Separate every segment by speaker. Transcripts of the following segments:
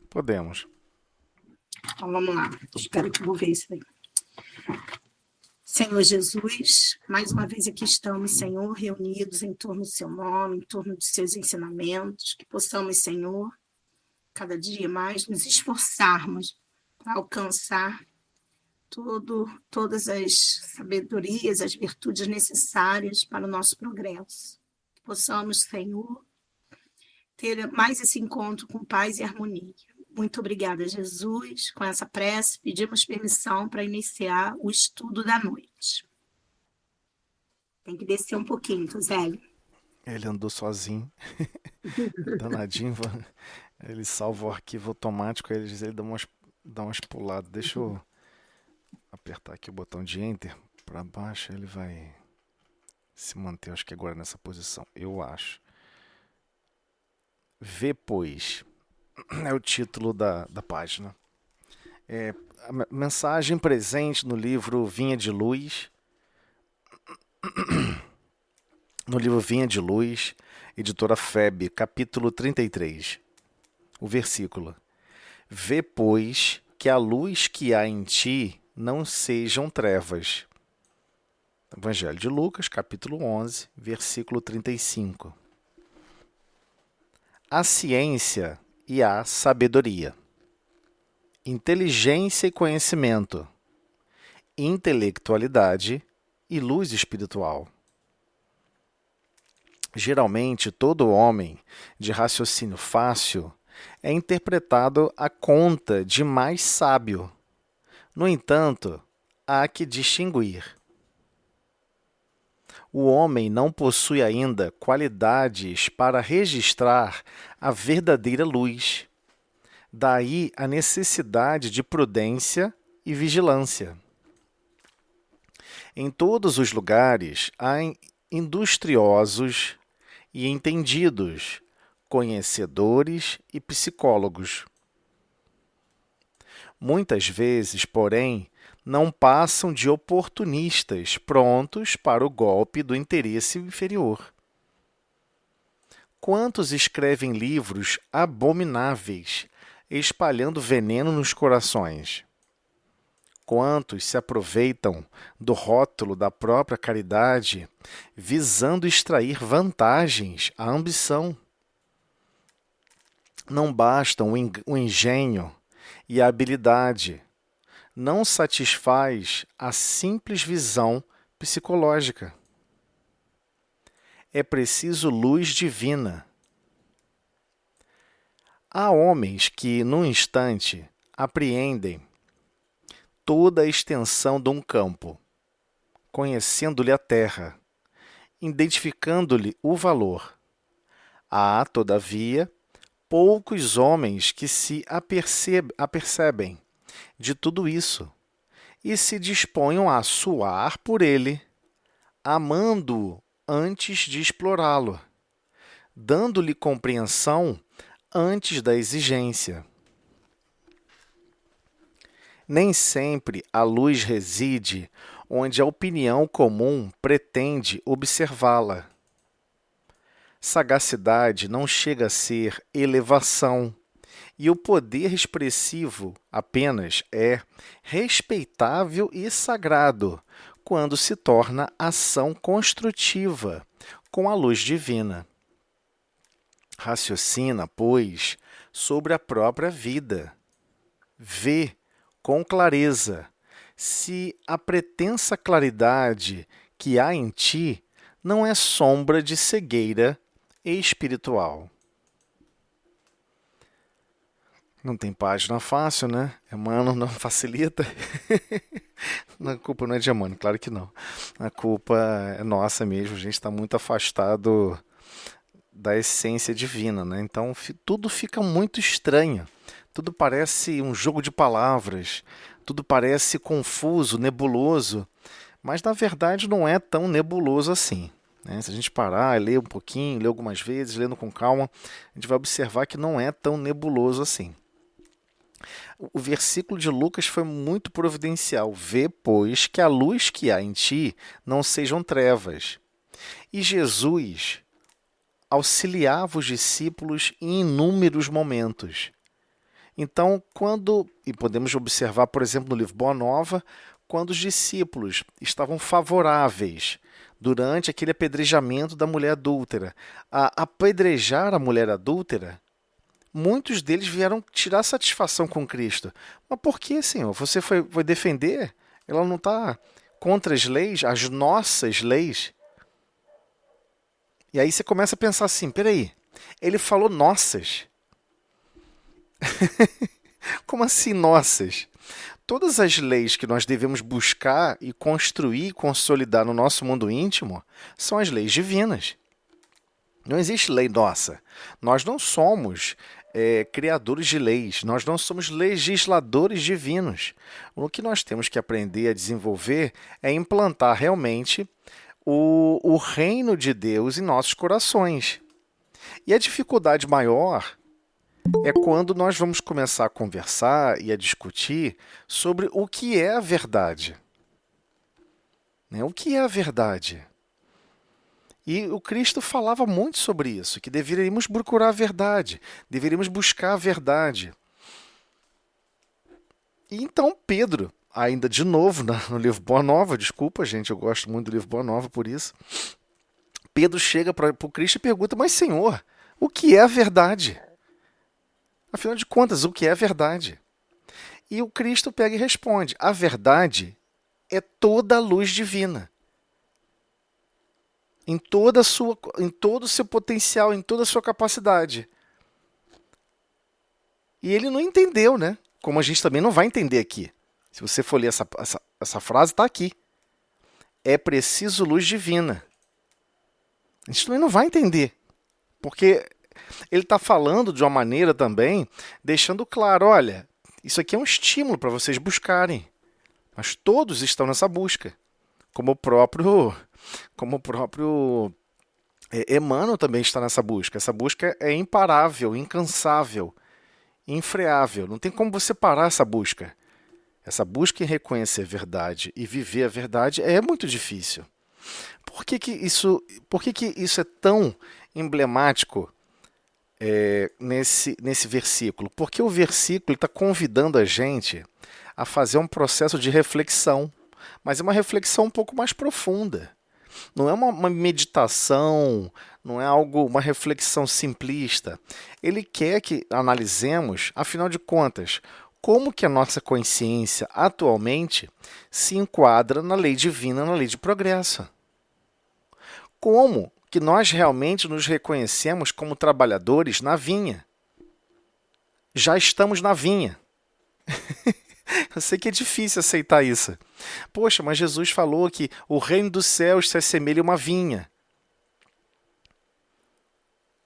Speaker 1: Podemos.
Speaker 2: Então vamos lá. Espero que eu vou ver isso aí. Senhor Jesus, mais uma vez aqui estamos, Senhor, reunidos em torno do seu nome, em torno dos seus ensinamentos, que possamos, Senhor, cada dia mais nos esforçarmos para alcançar todas as sabedorias, as virtudes necessárias para o nosso progresso. Que possamos, Senhor, ter mais esse encontro com paz e harmonia. Muito obrigada, Jesus. Com essa prece, pedimos permissão para iniciar o estudo da noite. Tem que descer um pouquinho, Tuzélio.
Speaker 1: Ele andou sozinho. Danadinho. Ele salva o arquivo automático, aí ele dá umas puladas. Deixa eu apertar aqui o botão de Enter para baixo, ele vai se manter, acho que agora nessa posição. Eu acho. Vê, pois, é o título da página. A mensagem presente no livro Vinha de Luz. No livro Vinha de Luz, editora FEB, capítulo 33. O versículo. Vê, pois, que a luz que há em ti não sejam trevas. Evangelho de Lucas, capítulo 11, versículo 35. A ciência e a sabedoria. Inteligência e conhecimento. Intelectualidade e luz espiritual. Geralmente, todo homem de raciocínio fácil é interpretado à conta de mais sábio. No entanto, há que distinguir. O homem não possui ainda qualidades para registrar a verdadeira luz. Daí a necessidade de prudência e vigilância. Em todos os lugares há industriosos e entendidos, conhecedores e psicólogos. Muitas vezes, porém, não passam de oportunistas prontos para o golpe do interesse inferior. Quantos escrevem livros abomináveis, espalhando veneno nos corações? Quantos se aproveitam do rótulo da própria caridade, visando extrair vantagens à ambição? Não bastam o engenho e a habilidade. Não satisfaz a simples visão psicológica. É preciso luz divina. Há homens que, num instante, apreendem toda a extensão de um campo, conhecendo-lhe a terra, identificando-lhe o valor. Há, todavia, poucos homens que se apercebem de tudo isso e se disponham a suar por ele, amando-o antes de explorá-lo, dando-lhe compreensão antes da exigência. Nem sempre a luz reside onde a opinião comum pretende observá-la. Sagacidade não chega a ser elevação, e o poder expressivo apenas é respeitável e sagrado quando se torna ação construtiva com a luz divina. Raciocina, pois, sobre a própria vida. Vê com clareza se a pretensa claridade que há em ti não é sombra de cegueira espiritual. Não tem página fácil, né? Emmanuel não facilita. A culpa não é de Emmanuel, claro que não. A culpa é nossa mesmo, a gente está muito afastado da essência divina, né? Então tudo fica muito estranho. Tudo parece um jogo de palavras, tudo parece confuso, nebuloso, mas na verdade não é tão nebuloso assim, né? Se a gente parar e ler um pouquinho, ler algumas vezes, lendo com calma, a gente vai observar que não é tão nebuloso assim. O versículo de Lucas foi muito providencial. Vê, pois, que a luz que há em ti não sejam trevas. E Jesus auxiliava os discípulos em inúmeros momentos. Então, e podemos observar, por exemplo, no livro Boa Nova, quando os discípulos estavam favoráveis durante aquele apedrejamento da mulher adúltera, a apedrejar a mulher adúltera, muitos deles vieram tirar satisfação com Cristo. Mas por que, Senhor? Você foi defender? Ela não está contra as leis, as nossas leis? E aí você começa a pensar assim, peraí, ele falou nossas. Como assim nossas? Todas as leis que nós devemos buscar e construir e consolidar no nosso mundo íntimo são as leis divinas. Não existe lei nossa. Nós não somos criadores de leis, nós não somos legisladores divinos. O que nós temos que aprender a desenvolver é implantar realmente o reino de Deus em nossos corações. E a dificuldade maior é quando nós vamos começar a conversar e a discutir sobre o que é a verdade. O que é a verdade? E o Cristo falava muito sobre isso, que deveríamos procurar a verdade, deveríamos buscar a verdade. E então Pedro, ainda de novo no livro Boa Nova, desculpa gente, eu gosto muito do livro Boa Nova por isso, Pedro chega para o Cristo e pergunta, mas Senhor, o que é a verdade? Afinal de contas, o que é a verdade? E o Cristo pega e responde, a verdade é toda a luz divina. Em todo o seu potencial, em toda a sua capacidade. E ele não entendeu, né? Como a gente também não vai entender aqui. Se você for ler essa frase, está aqui. É preciso luz divina. A gente também não vai entender. Porque ele está falando de uma maneira também, deixando claro, olha, isso aqui é um estímulo para vocês buscarem. Mas todos estão nessa busca. Como o próprio Emmanuel também está nessa busca. Essa busca é imparável, incansável, infreável. Não tem como você parar essa busca. Essa busca em reconhecer a verdade e viver a verdade é muito difícil. Por que isso é tão emblemático nesse versículo? Porque o versículo está convidando a gente a fazer um processo de reflexão, mas é uma reflexão um pouco mais profunda. Não é uma meditação, não é uma reflexão simplista. Ele quer que analisemos, afinal de contas, como que a nossa consciência atualmente se enquadra na lei divina, na lei de progresso. Como que nós realmente nos reconhecemos como trabalhadores na vinha. Já estamos na vinha. Eu sei que é difícil aceitar isso. Poxa, mas Jesus falou que o reino dos céus se assemelha a uma vinha.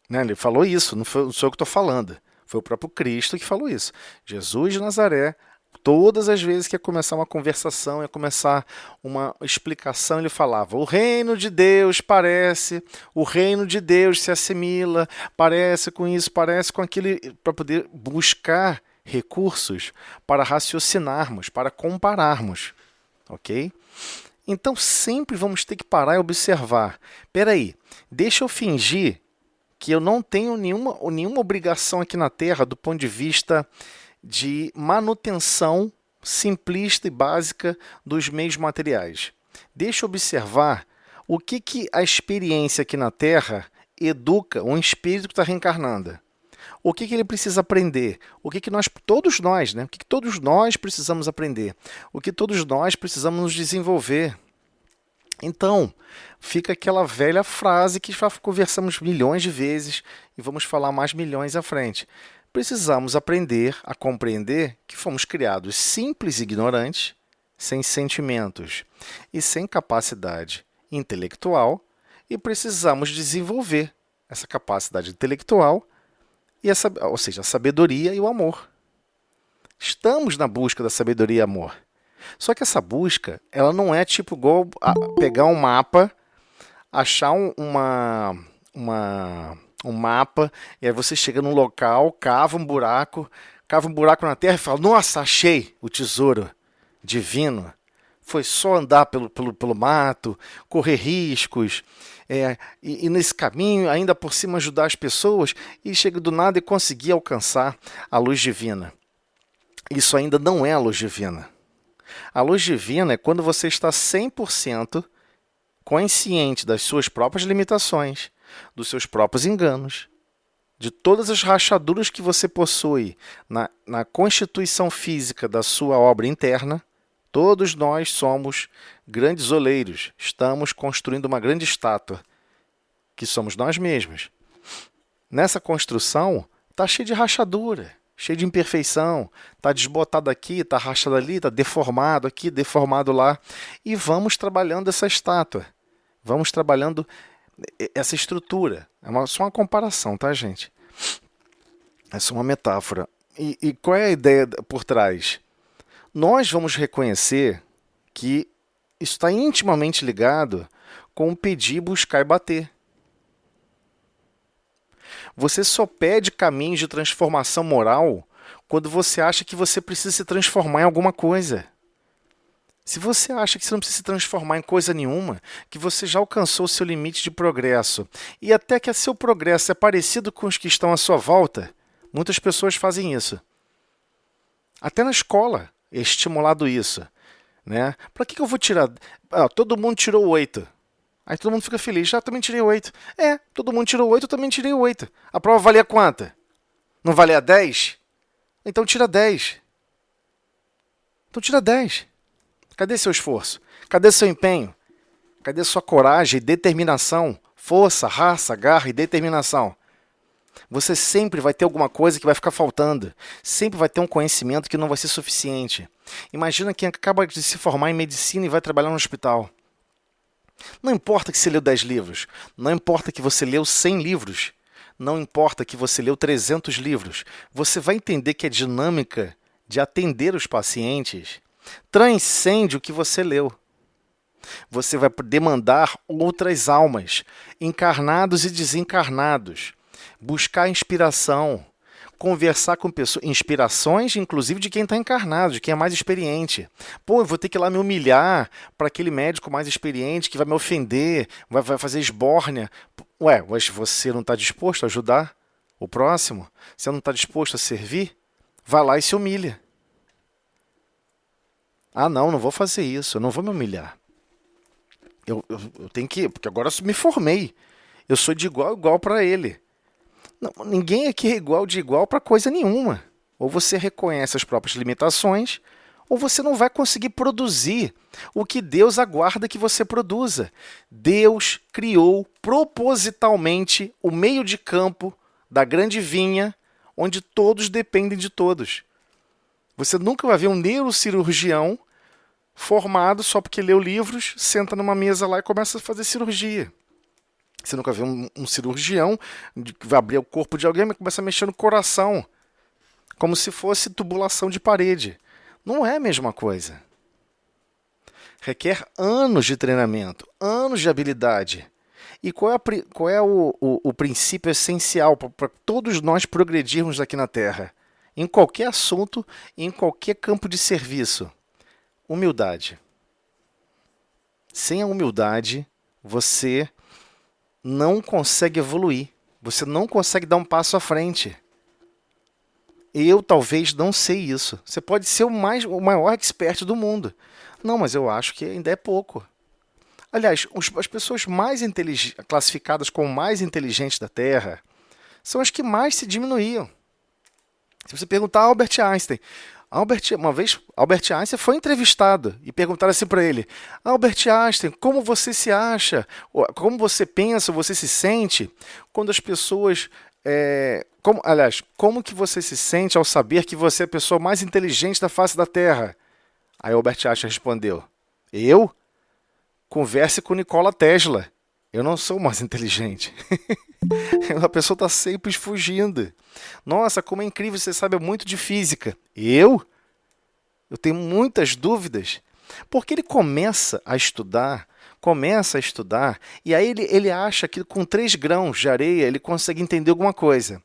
Speaker 1: Né? Ele falou isso, não sou eu que estou falando. Foi o próprio Cristo que falou isso. Jesus de Nazaré, todas as vezes que ia começar uma conversação, ia começar uma explicação, ele falava, o reino de Deus parece, o reino de Deus se assimila, parece com isso, parece com aquilo, para poder buscar recursos para raciocinarmos, para compararmos, ok? Então sempre vamos ter que parar e observar. Peraí, deixa eu fingir que eu não tenho nenhuma obrigação aqui na Terra do ponto de vista de manutenção simplista e básica dos meios materiais. Deixa eu observar o que a experiência aqui na Terra educa um espírito que está reencarnando. O que ele precisa aprender? O que todos nós, né? O que todos nós precisamos aprender? O que todos nós precisamos nos desenvolver? Então, fica aquela velha frase que já conversamos milhões de vezes e vamos falar mais milhões à frente. Precisamos aprender a compreender que fomos criados simples e ignorantes, sem sentimentos e sem capacidade intelectual, e precisamos desenvolver essa capacidade intelectual, ou seja, a sabedoria e o amor. Estamos na busca da sabedoria e amor. Só que essa busca, ela não é tipo igual pegar um mapa, achar um mapa, e aí você chega num local, cava um buraco na terra e fala, nossa, achei o tesouro divino. Foi só andar pelo mato, correr riscos, e nesse caminho, ainda por cima, ajudar as pessoas, e chega do nada e conseguir alcançar a luz divina. Isso ainda não é a luz divina. A luz divina é quando você está 100% consciente das suas próprias limitações, dos seus próprios enganos, de todas as rachaduras que você possui na constituição física da sua obra interna. Todos nós somos grandes oleiros, estamos construindo uma grande estátua, que somos nós mesmos. Nessa construção, está cheio de rachadura, cheio de imperfeição, está desbotado aqui, está rachado ali, está deformado aqui, deformado lá. E vamos trabalhando essa estátua, vamos trabalhando essa estrutura. Só uma comparação, tá, gente? É só uma metáfora. E qual é a ideia por trás? Nós vamos reconhecer que isso está intimamente ligado com o pedir, buscar e bater. Você só pede caminhos de transformação moral quando você acha que você precisa se transformar em alguma coisa. Se você acha que você não precisa se transformar em coisa nenhuma, que você já alcançou o seu limite de progresso, e até que o seu progresso é parecido com os que estão à sua volta, muitas pessoas fazem isso. Até na escola é estimulado isso. Né? Para que eu vou tirar? Todo mundo tirou 8. Aí todo mundo fica feliz. Também tirei 8. Todo mundo tirou 8, eu também tirei 8. A prova valia quanta? Não valia 10? Então tira 10. Então tira 10. Cadê seu esforço? Cadê seu empenho? Cadê sua coragem, determinação, força, raça, garra e determinação? Você sempre vai ter alguma coisa que vai ficar faltando. Sempre vai ter um conhecimento que não vai ser suficiente. Imagina quem acaba de se formar em medicina e vai trabalhar no hospital. Não importa que você leu 10 livros. Não importa que você leu 100 livros. Não importa que você leu 300 livros. Você vai entender que a dinâmica de atender os pacientes transcende o que você leu. Você vai demandar outras almas, encarnados e desencarnados. Buscar inspiração, conversar com pessoas, inspirações inclusive de quem está encarnado, de quem é mais experiente. Eu vou ter que ir lá me humilhar para aquele médico mais experiente que vai me ofender, vai fazer esbórnia. Mas você não está disposto a ajudar o próximo? Você não está disposto a servir? Vai lá e se humilha. Não vou fazer isso, eu não vou me humilhar. Eu tenho que, porque agora eu me formei. Eu sou de igual a igual para ele. Não, ninguém aqui é igual de igual para coisa nenhuma. Ou você reconhece as próprias limitações, ou você não vai conseguir produzir o que Deus aguarda que você produza. Deus criou propositalmente o meio de campo da grande vinha, onde todos dependem de todos. Você nunca vai ver um neurocirurgião formado só porque leu livros, senta numa mesa lá e começa a fazer cirurgia. Você nunca vê um cirurgião que vai abrir o corpo de alguém e começa a mexer no coração, como se fosse tubulação de parede. Não é a mesma coisa. Requer anos de treinamento, anos de habilidade. E qual é o princípio essencial para todos nós progredirmos aqui na Terra? Em qualquer assunto, em qualquer campo de serviço. Humildade. Sem a humildade, você não consegue evoluir. Você não consegue dar um passo à frente. Eu talvez não sei isso. Você pode ser o maior expert do mundo. Não, mas eu acho que ainda é pouco. Aliás, as pessoas mais classificadas como mais inteligentes da Terra são as que mais se diminuíam. Se você perguntar a Albert Einstein, uma vez Albert Einstein foi entrevistado e perguntaram assim para ele: Albert Einstein, como você se acha? Como você pensa, você se sente quando as pessoas... como que você se sente ao saber que você é a pessoa mais inteligente da face da Terra? Aí Albert Einstein respondeu: eu? Converse com Nikola Tesla. Eu não sou mais inteligente. A pessoa está sempre fugindo. Nossa, como é incrível, você sabe muito de física. Eu tenho muitas dúvidas. Porque ele começa a estudar, e aí ele acha que com 3 grãos de areia ele consegue entender alguma coisa.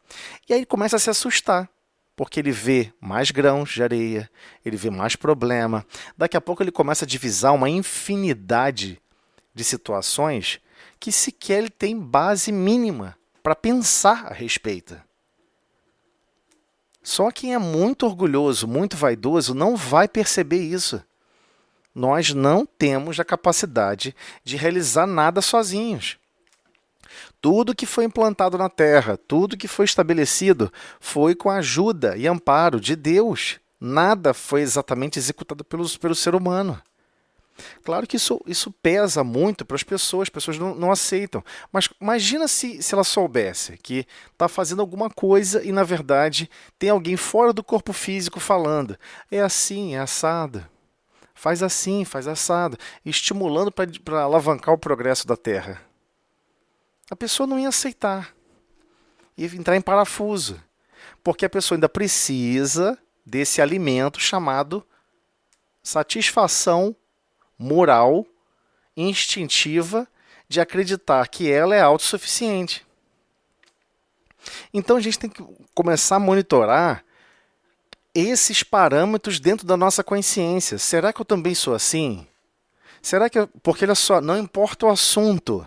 Speaker 1: E aí ele começa a se assustar, porque ele vê mais grãos de areia, ele vê mais problema. Daqui a pouco ele começa a divisar uma infinidade de situações que sequer ele tem base mínima para pensar a respeito. Só quem é muito orgulhoso, muito vaidoso, não vai perceber isso. Nós não temos a capacidade de realizar nada sozinhos. Tudo que foi implantado na terra, tudo que foi estabelecido, foi com a ajuda e amparo de Deus. Nada foi exatamente executado pelo ser humano. Claro que isso pesa muito para as pessoas não aceitam. Mas imagina se ela soubesse que está fazendo alguma coisa e, na verdade, tem alguém fora do corpo físico falando. É assim, é assado. Faz assim, faz assado. Estimulando para alavancar o progresso da Terra. A pessoa não ia aceitar. Ia entrar em parafuso. Porque a pessoa ainda precisa desse alimento chamado satisfação moral, instintiva, de acreditar que ela é autossuficiente. Então a gente tem que começar a monitorar esses parâmetros dentro da nossa consciência. Será que eu também sou assim? Será que porque olha só, não importa o assunto.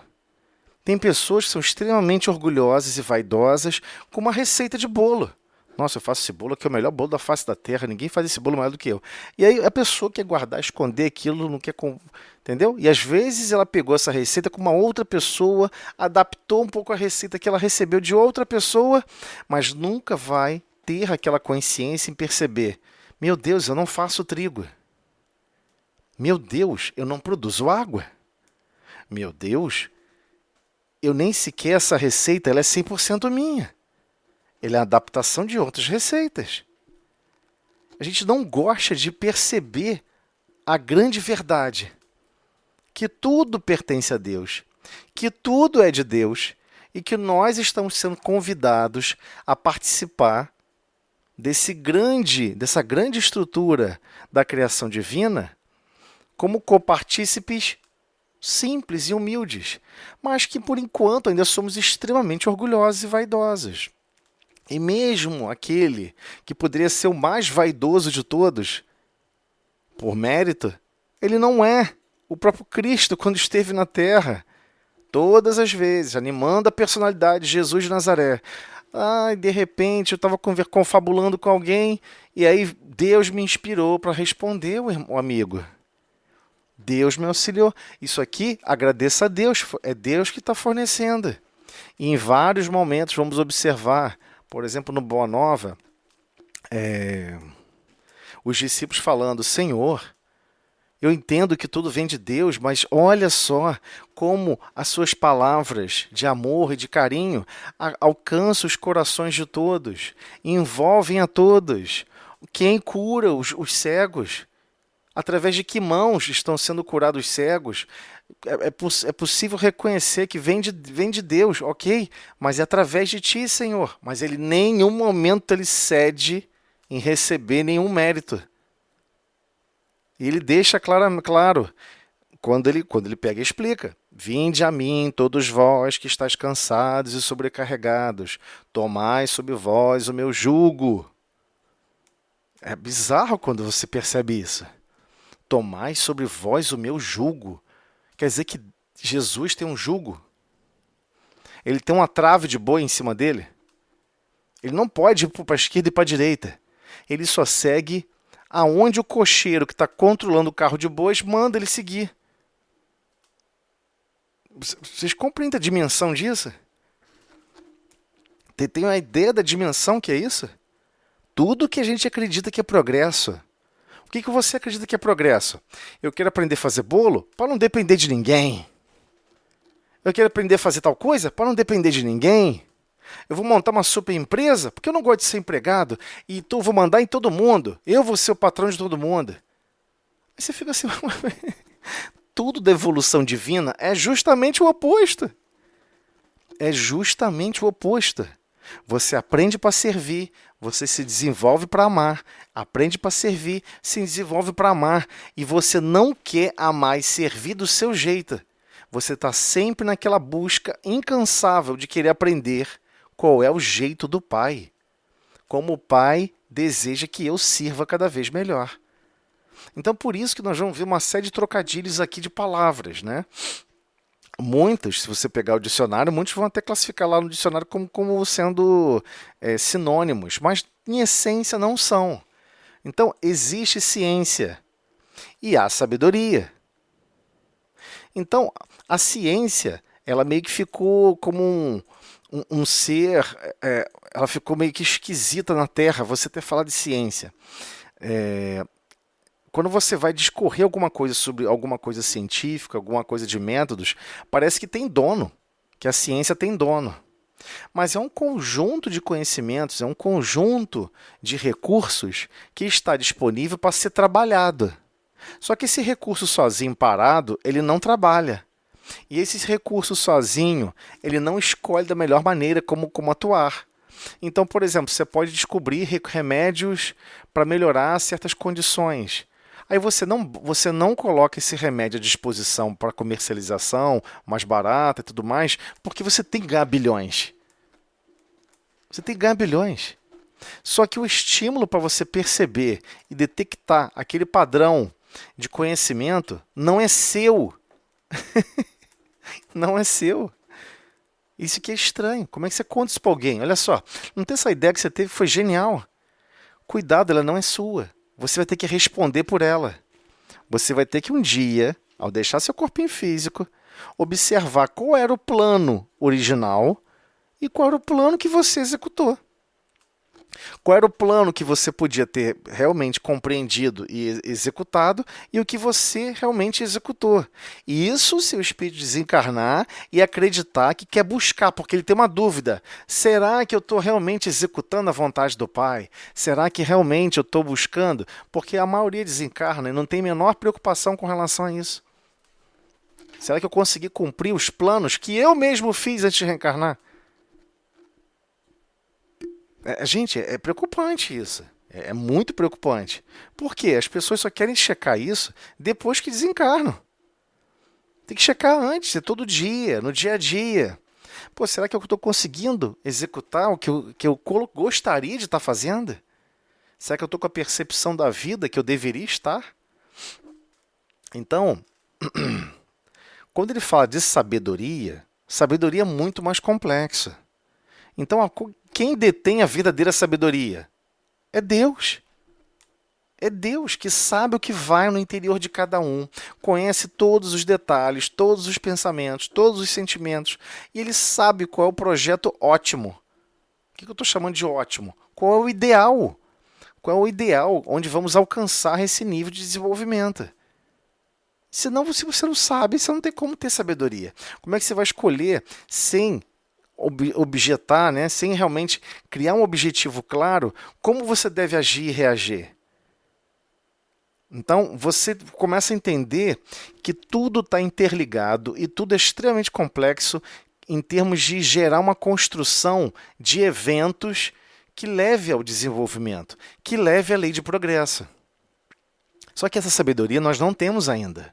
Speaker 1: Tem pessoas que são extremamente orgulhosas e vaidosas com uma receita de bolo. Nossa, eu faço esse bolo que é o melhor bolo da face da terra, ninguém faz esse bolo melhor do que eu. E aí a pessoa quer guardar, esconder aquilo, não quer. Entendeu? E às vezes ela pegou essa receita com uma outra pessoa, adaptou um pouco a receita que ela recebeu de outra pessoa, mas nunca vai ter aquela consciência em perceber: meu Deus, eu não faço trigo. Meu Deus, eu não produzo água. Meu Deus, eu nem sequer essa receita ela é 100% minha. Ele é a adaptação de outras receitas. A gente não gosta de perceber a grande verdade, que tudo pertence a Deus, que tudo é de Deus e que nós estamos sendo convidados a participar dessa grande estrutura da criação divina como copartícipes simples e humildes, mas que por enquanto ainda somos extremamente orgulhosos e vaidosos. E mesmo aquele que poderia ser o mais vaidoso de todos, por mérito, ele não é. O próprio Cristo, quando esteve na terra, todas as vezes, animando a personalidade de Jesus de Nazaré. De repente, eu estava confabulando com alguém, e aí Deus me inspirou para responder, o amigo. Deus me auxiliou. Isso aqui, agradeça a Deus, é Deus que está fornecendo. E em vários momentos, vamos observar, por exemplo, no Boa Nova, os discípulos falando: Senhor, eu entendo que tudo vem de Deus, mas olha só como as suas palavras de amor e de carinho alcançam os corações de todos, envolvem a todos. Quem cura os cegos? Através de que mãos estão sendo curados os cegos? É possível reconhecer que vem de Deus, ok? Mas é através de ti, Senhor. Mas ele em nenhum momento ele cede em receber nenhum mérito. E ele deixa claro, quando ele pega e explica: vinde a mim, todos vós que estáis cansados e sobrecarregados, tomai sobre vós o meu jugo. É bizarro quando você percebe isso. Tomai sobre vós o meu jugo. Quer dizer que Jesus tem um jugo? Ele tem uma trave de boi em cima dele? Ele não pode ir para a esquerda e para a direita. Ele só segue aonde o cocheiro que está controlando o carro de bois manda ele seguir. Vocês compreendem a dimensão disso? Tem uma ideia da dimensão que é isso? Tudo que a gente acredita que é progresso. O que você acredita que é progresso? Eu quero aprender a fazer bolo para não depender de ninguém. Eu quero aprender a fazer tal coisa para não depender de ninguém. Eu vou montar uma super empresa porque eu não gosto de ser empregado e então eu vou mandar em todo mundo. Eu vou ser o patrão de todo mundo. Aí você fica assim... Tudo da evolução divina é justamente o oposto. É justamente o oposto. Você aprende para servir, você se desenvolve para amar. Aprende para servir, se desenvolve para amar. E você não quer amar e servir do seu jeito. Você está sempre naquela busca incansável de querer aprender qual é o jeito do Pai. Como o Pai deseja que eu sirva cada vez melhor. Então, por isso que nós vamos ver uma série de trocadilhos aqui de palavras, né? Muitos, se você pegar o dicionário, muitos vão até classificar lá no dicionário como sendo sinônimos, mas em essência não são. Então, existe ciência e há sabedoria. Então, a ciência, ela meio que ficou como um ser, ela ficou meio que esquisita na Terra, você ter falado de ciência. Quando você vai discorrer alguma coisa sobre alguma coisa científica, alguma coisa de métodos, parece que tem dono, que a ciência tem dono. Mas é um conjunto de conhecimentos, é um conjunto de recursos que está disponível para ser trabalhado. Só que esse recurso sozinho parado, ele não trabalha. E esse recurso sozinho, ele não escolhe da melhor maneira como atuar. Então, por exemplo, você pode descobrir remédios para melhorar certas condições. Aí você não coloca esse remédio à disposição para comercialização, mais barata e tudo mais, porque você tem que ganhar bilhões. Você tem que ganhar bilhões. Só que o estímulo para você perceber e detectar aquele padrão de conhecimento não é seu. Não é seu. Isso que é estranho. Como é que você conta isso para alguém? Olha só, não tem essa ideia que você teve foi genial. Cuidado, ela não é sua. Você vai ter que responder por ela. Você vai ter que um dia, ao deixar seu corpinho físico, observar qual era o plano original e qual era o plano que você executou. Qual era o plano que você podia ter realmente compreendido e executado e o que você realmente executou. E isso se o espírito desencarnar e acreditar que quer buscar, porque ele tem uma dúvida. Será que eu estou realmente executando a vontade do Pai? Será que realmente eu estou buscando? Porque a maioria desencarna e não tem a menor preocupação com relação a isso. Será que eu consegui cumprir os planos que eu mesmo fiz antes de reencarnar? Gente, é preocupante isso. É muito preocupante. Por quê? As pessoas só querem checar isso depois que desencarnam. Tem que checar antes, todo dia, no dia a dia. Pô, será que eu estou conseguindo executar o que eu gostaria de estar fazendo? Será que eu estou com a percepção da vida que eu deveria estar? Então, quando ele fala de sabedoria, sabedoria é muito mais complexa. Então, quem detém a verdadeira sabedoria? É Deus. É Deus que sabe o que vai no interior de cada um, conhece todos os detalhes, todos os pensamentos, todos os sentimentos, e Ele sabe qual é o projeto ótimo. O que eu estou chamando de ótimo? Qual é o ideal? Qual é o ideal onde vamos alcançar esse nível de desenvolvimento? Senão, se você não sabe, você não tem como ter sabedoria. Como é que você vai escolher sem objetar, né, sem realmente criar um objetivo claro, como você deve agir e reagir? Então, você começa a entender que tudo está interligado e tudo é extremamente complexo em termos de gerar uma construção de eventos que leve ao desenvolvimento, que leve à lei de progresso. Só que essa sabedoria nós não temos ainda.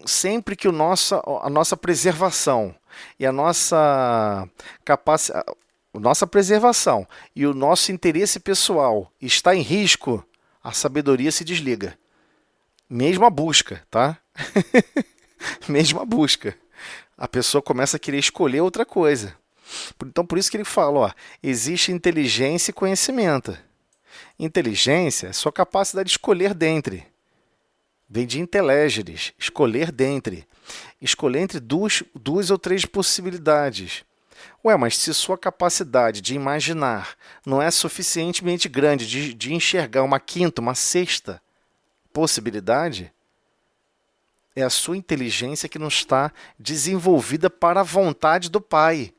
Speaker 1: Sempre que a nossa preservação e a nossa preservação e o nosso interesse pessoal está em risco, a sabedoria se desliga. Mesmo a busca, tá? Mesmo a busca. A pessoa começa a querer escolher outra coisa. Então, por isso que ele fala, ó, existe inteligência e conhecimento. Inteligência é sua capacidade de escolher dentre. Vem de intelegeres, escolher dentre. Escolher entre duas ou três possibilidades. Ué, mas se sua capacidade de imaginar não é suficientemente grande de enxergar uma quinta, uma sexta possibilidade, é a sua inteligência que não está desenvolvida para a vontade do Pai.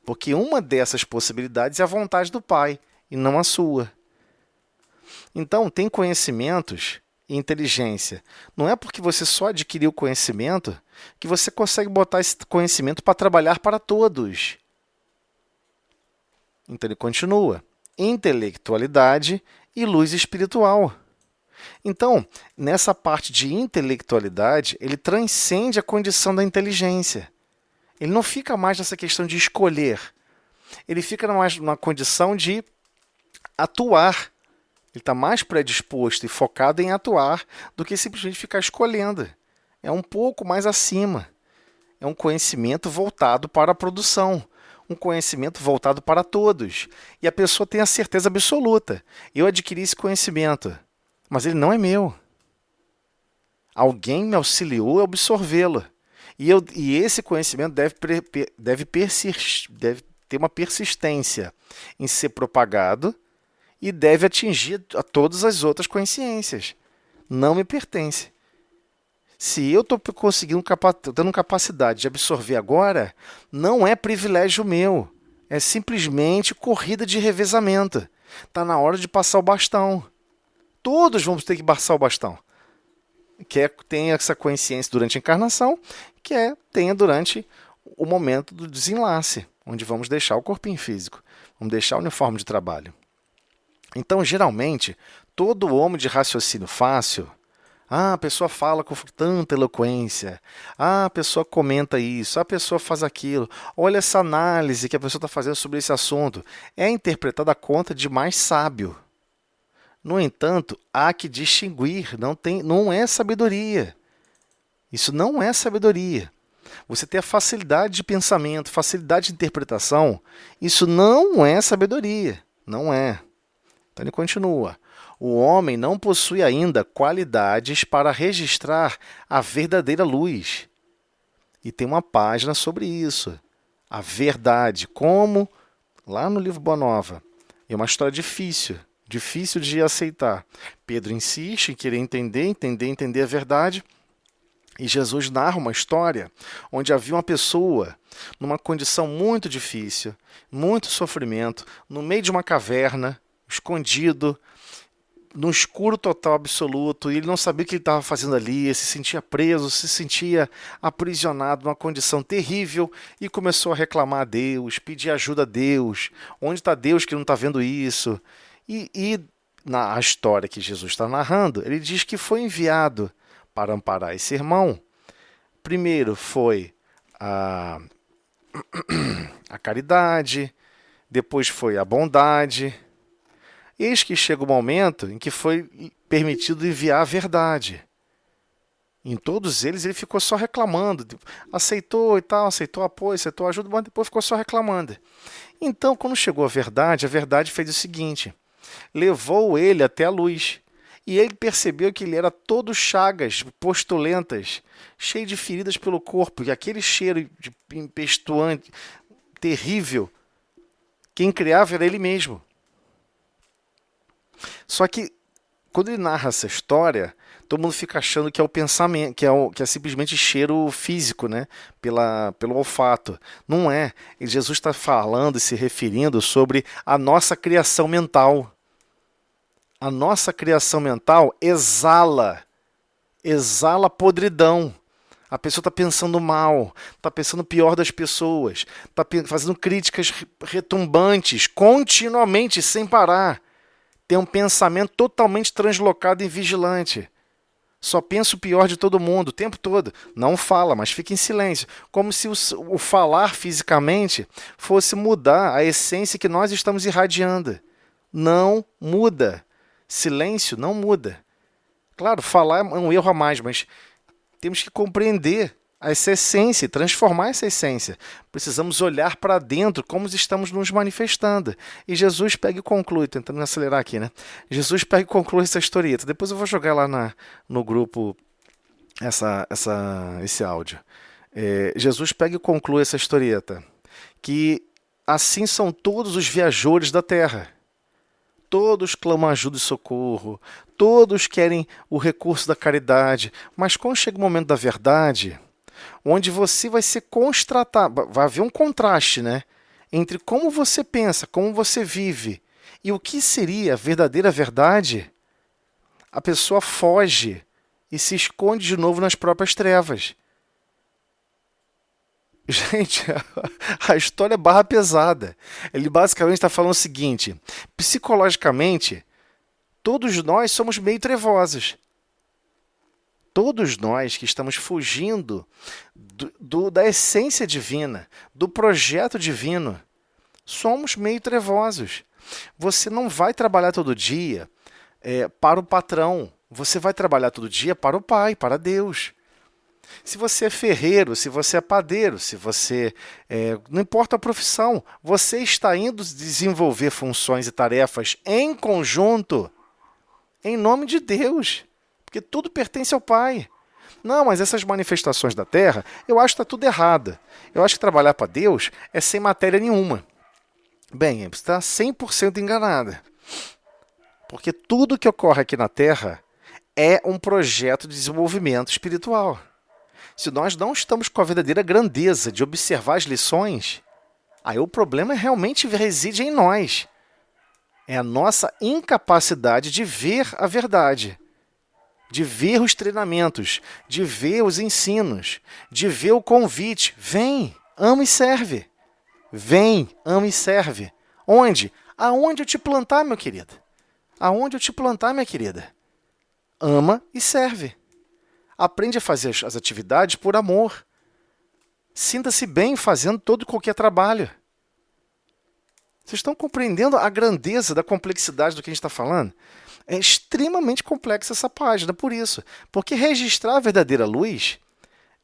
Speaker 1: Porque uma dessas possibilidades é a vontade do Pai, e não a sua. Então, tem conhecimentos e inteligência. Não é porque você só adquiriu conhecimento que você consegue botar esse conhecimento para trabalhar para todos. Então ele continua. Intelectualidade e luz espiritual. Então, nessa parte de intelectualidade, ele transcende a condição da inteligência. Ele não fica mais nessa questão de escolher. Ele fica mais numa condição de atuar. Ele está mais predisposto e focado em atuar do que simplesmente ficar escolhendo. É um pouco mais acima. É um conhecimento voltado para a produção. um conhecimento voltado para todos. E a pessoa tem a certeza absoluta. Eu adquiri esse conhecimento, mas ele não é meu. Alguém me auxiliou a absorvê-lo. E esse conhecimento deve ter uma persistência em ser propagado e deve atingir a todas as outras consciências. Não me pertence. Se eu estou conseguindo, dando capacidade de absorver agora, não é privilégio meu. É simplesmente corrida de revezamento. Está na hora de passar o bastão. Todos vamos ter que passar o bastão. Quer tenha essa consciência durante a encarnação, quer tenha durante o momento do desenlace, onde vamos deixar o corpinho físico, vamos deixar o uniforme de trabalho. Então, geralmente, todo homem de raciocínio fácil, a pessoa fala com tanta eloquência, a pessoa comenta isso, a pessoa faz aquilo, olha essa análise que a pessoa está fazendo sobre esse assunto, é interpretada a conta de mais sábio. No entanto, há que distinguir, não é sabedoria. Isso não é sabedoria. Você ter a facilidade de pensamento, facilidade de interpretação, isso não é sabedoria. Não é. Então ele continua. O homem não possui ainda qualidades para registrar a verdadeira luz. E tem uma página sobre isso. A verdade, como lá no livro Boa Nova. É uma história difícil de aceitar. Pedro insiste em querer entender a verdade. E Jesus narra uma história onde havia uma pessoa numa condição muito difícil, muito sofrimento, no meio de uma caverna, escondido, no escuro total absoluto, e ele não sabia o que ele estava fazendo ali, ele se sentia preso, se sentia aprisionado numa condição terrível e começou a reclamar a Deus, pedir ajuda a Deus. Onde está Deus que não está vendo isso? E na história que Jesus está narrando, ele diz que foi enviado para amparar esse irmão. Primeiro foi a caridade, depois foi a bondade. Eis que chega o momento em que foi permitido enviar a verdade. Em todos eles ele ficou só reclamando, aceitou e tal, aceitou apoio, aceitou ajuda, mas depois ficou só reclamando. Então, quando chegou a verdade fez o seguinte: levou ele até a luz. E ele percebeu que ele era todo chagas, postulentas, cheio de feridas pelo corpo, e aquele cheiro de empestuante, terrível, quem criava era ele mesmo. Só que, quando ele narra essa história, todo mundo fica achando que é o pensamento, que é simplesmente cheiro físico, né? Pelo olfato. Não é. E Jesus está falando e se referindo sobre a nossa criação mental. A nossa criação mental exala podridão. A pessoa está pensando mal, está pensando pior das pessoas, está fazendo críticas retumbantes, continuamente, sem parar. Tem um pensamento totalmente translocado e vigilante. Só pensa o pior de todo mundo, o tempo todo. Não fala, mas fica em silêncio. Como se o falar fisicamente fosse mudar a essência que nós estamos irradiando. Não muda. Silêncio não muda. Claro, falar é um erro a mais, mas temos que compreender essa essência, transformar essa essência. Precisamos olhar para dentro como estamos nos manifestando. E Jesus pega e conclui, tentando acelerar aqui, né? Jesus pega e conclui essa historieta. Depois eu vou jogar lá no grupo esse áudio. Jesus pega e conclui essa historieta, que assim são todos os viajores da terra. Todos clamam ajuda e socorro, todos querem o recurso da caridade, mas quando chega o momento da verdade, onde você vai ser constatado, vai haver um contraste, né, entre como você pensa, como você vive e o que seria a verdadeira verdade, a pessoa foge e se esconde de novo nas próprias trevas. Gente, a história é barra pesada. Ele basicamente está falando o seguinte: psicologicamente, todos nós somos meio trevosos. Todos nós que estamos fugindo da essência divina, do projeto divino, somos meio trevosos. Você não vai trabalhar todo dia para o patrão. Você vai trabalhar todo dia para o Pai, para Deus. Se você é ferreiro, se você é padeiro, se você... não importa a profissão, você está indo desenvolver funções e tarefas em conjunto, em nome de Deus, porque tudo pertence ao Pai. Não, mas essas manifestações da terra, eu acho que está tudo errado. Eu acho que trabalhar para Deus é sem matéria nenhuma. Bem, você está 100% enganada. Porque tudo que ocorre aqui na terra é um projeto de desenvolvimento espiritual. Se nós não estamos com a verdadeira grandeza de observar as lições, aí o problema realmente reside em nós. É a nossa incapacidade de ver a verdade, de ver os treinamentos, de ver os ensinos, de ver o convite. Vem, ama e serve. Vem, ama e serve. Onde? Aonde eu te plantar, meu querido? Aonde eu te plantar, minha querida? Ama e serve. Aprende a fazer as atividades por amor. Sinta-se bem fazendo todo e qualquer trabalho. Vocês estão compreendendo a grandeza da complexidade do que a gente está falando? É extremamente complexa essa página, por isso. Porque registrar a verdadeira luz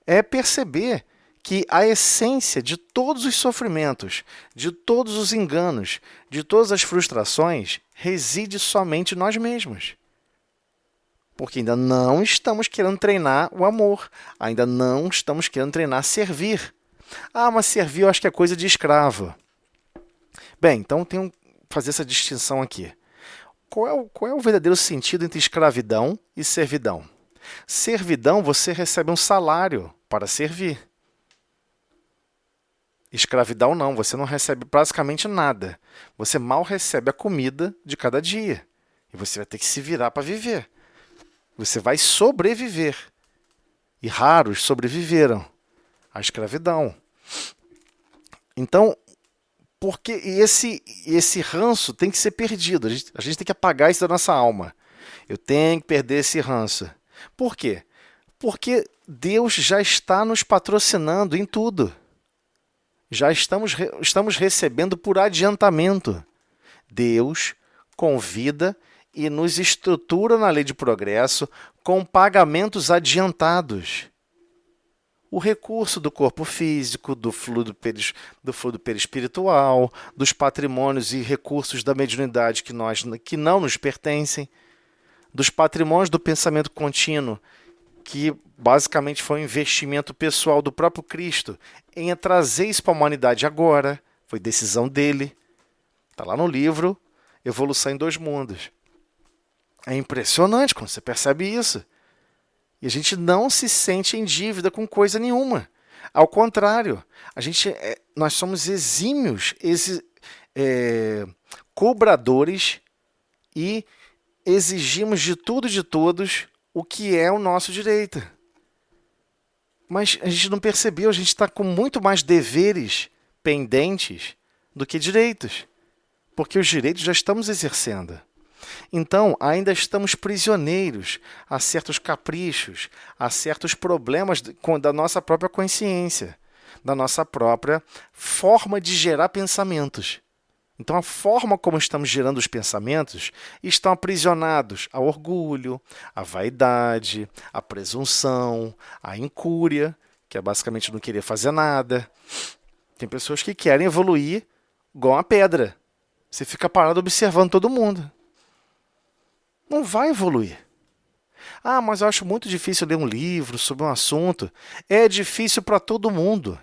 Speaker 1: é perceber que a essência de todos os sofrimentos, de todos os enganos, de todas as frustrações, reside somente em nós mesmos. Porque ainda não estamos querendo treinar o amor, ainda não estamos querendo treinar servir. Ah, mas servir eu acho que é coisa de escravo. Bem, então tenho que fazer essa distinção aqui. Qual é o verdadeiro sentido entre escravidão e servidão? Servidão, você recebe um salário para servir. Escravidão não, você não recebe basicamente nada. Você mal recebe a comida de cada dia. E você vai ter que se virar para viver. Você vai sobreviver. E raros sobreviveram à escravidão. Então, porque esse ranço tem que ser perdido. A gente tem que apagar isso da nossa alma. Eu tenho que perder esse ranço. Por quê? Porque Deus já está nos patrocinando em tudo. Já estamos recebendo por adiantamento. Deus convida e nos estrutura na lei de progresso com pagamentos adiantados. O recurso do corpo físico, do fluido perispiritual, dos patrimônios e recursos da mediunidade que não nos pertencem, dos patrimônios do pensamento contínuo, que basicamente foi um investimento pessoal do próprio Cristo em trazer isso para a humanidade agora. Foi decisão dele. Está lá no livro Evolução em Dois Mundos. É impressionante quando você percebe isso. E a gente não se sente em dívida com coisa nenhuma. Ao contrário, nós somos exímios cobradores e exigimos de tudo e de todos o que é o nosso direito. Mas a gente não percebeu, a gente está com muito mais deveres pendentes do que direitos. Porque os direitos já estamos exercendo. Então, ainda estamos prisioneiros a certos caprichos, a certos problemas da nossa própria consciência, da nossa própria forma de gerar pensamentos. Então, a forma como estamos gerando os pensamentos estão aprisionados ao orgulho, à vaidade, à presunção, à incúria, que é basicamente não querer fazer nada. Tem pessoas que querem evoluir igual uma pedra. Você fica parado observando todo mundo. Não vai evoluir. Ah, mas eu acho muito difícil ler um livro sobre um assunto. É difícil para todo mundo.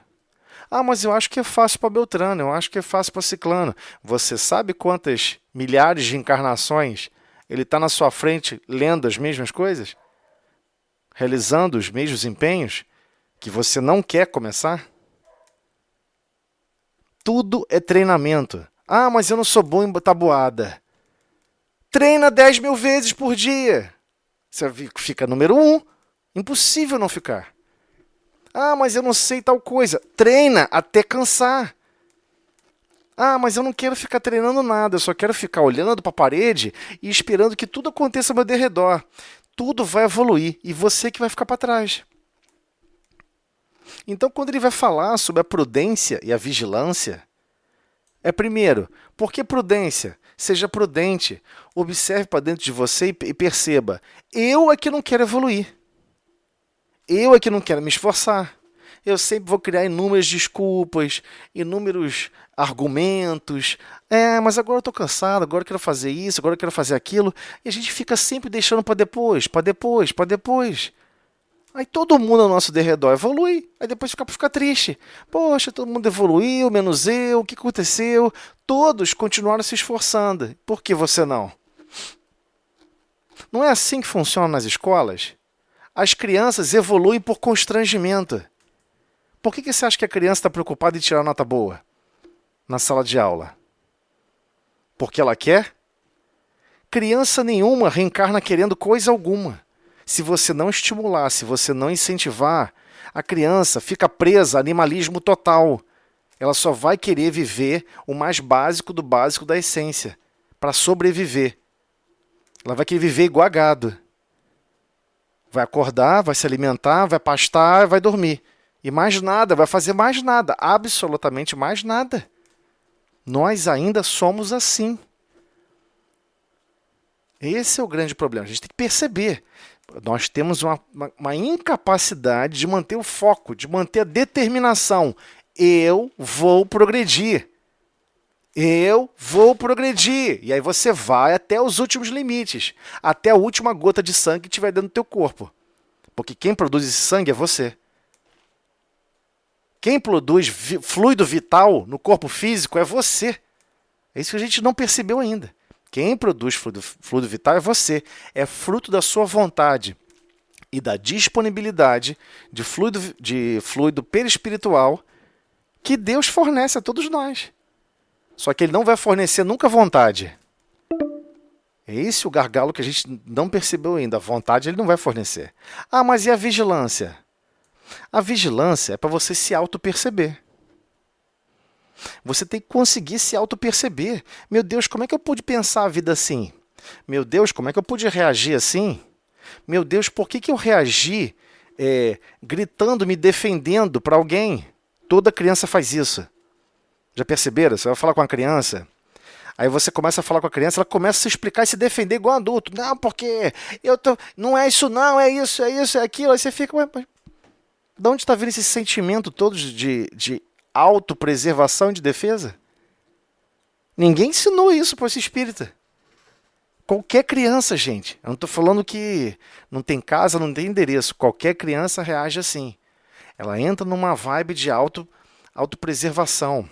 Speaker 1: Ah, mas eu acho que é fácil para Beltrano, eu acho que é fácil para Ciclano. Você sabe quantas milhares de encarnações ele está na sua frente lendo as mesmas coisas? Realizando os mesmos empenhos que você não quer começar? Tudo é treinamento. Ah, mas eu não sou bom em tabuada. Treina 10.000 vezes por dia. Você fica número 1. Impossível não ficar. Ah, mas eu não sei tal coisa. Treina até cansar. Ah, mas eu não quero ficar treinando nada. Eu só quero ficar olhando para a parede e esperando que tudo aconteça ao meu derredor. Tudo vai evoluir e você que vai ficar para trás. Então, quando ele vai falar sobre a prudência e a vigilância, primeiro, por que prudência? Seja prudente, observe para dentro de você e perceba, eu é que não quero evoluir. Eu é que não quero me esforçar. Eu sempre vou criar inúmeras desculpas, inúmeros argumentos. Mas agora eu estou cansado, agora eu quero fazer isso, agora eu quero fazer aquilo. E a gente fica sempre deixando para depois, para depois, para depois. Aí todo mundo ao nosso derredor evolui, aí depois fica triste. Poxa, todo mundo evoluiu, menos eu, o que aconteceu? Todos continuaram se esforçando. Por que você não? Não é assim que funciona nas escolas? As crianças evoluem por constrangimento. Por que você acha que a criança está preocupada em tirar nota boa na sala de aula? Porque ela quer? Criança nenhuma reencarna querendo coisa alguma. Se você não estimular, se você não incentivar, a criança fica presa a animalismo total. Ela só vai querer viver o mais básico do básico da essência, para sobreviver. Ela vai querer viver igual a gado. Vai acordar, vai se alimentar, vai pastar, vai dormir. E mais nada, vai fazer mais nada, absolutamente mais nada. Nós ainda somos assim. Esse é o grande problema. A gente tem que perceber. Nós temos uma incapacidade de manter o foco, de manter a determinação. Eu vou progredir. Eu vou progredir. E aí você vai até os últimos limites, até a última gota de sangue que tiver dentro do teu corpo. Porque quem produz esse sangue é você. Quem produz fluido vital no corpo físico é você. É isso que a gente não percebeu ainda. Quem produz fluido vital é você. É fruto da sua vontade e da disponibilidade de fluido perispiritual que Deus fornece a todos nós. Só que Ele não vai fornecer nunca vontade. É esse o gargalo que a gente não percebeu ainda. A vontade Ele não vai fornecer. Mas e a vigilância? A vigilância é para você se auto-perceber. Você tem que conseguir se auto-perceber. Meu Deus, como é que eu pude pensar a vida assim? Meu Deus, como é que eu pude reagir assim? Meu Deus, por que eu reagi gritando, me defendendo para alguém? Toda criança faz isso. Já perceberam? Você vai falar com uma criança, aí você começa a falar com a criança, ela começa a se explicar e se defender igual adulto. Não, porque não é isso não, é isso, é aquilo. Aí você fica... Mas de onde está vindo esse sentimento todo de autopreservação e de defesa? Ninguém ensinou isso para esse espírita. Qualquer criança, gente. Eu não estou falando que não tem casa, não tem endereço. Qualquer criança reage assim. Ela entra numa vibe de autopreservação.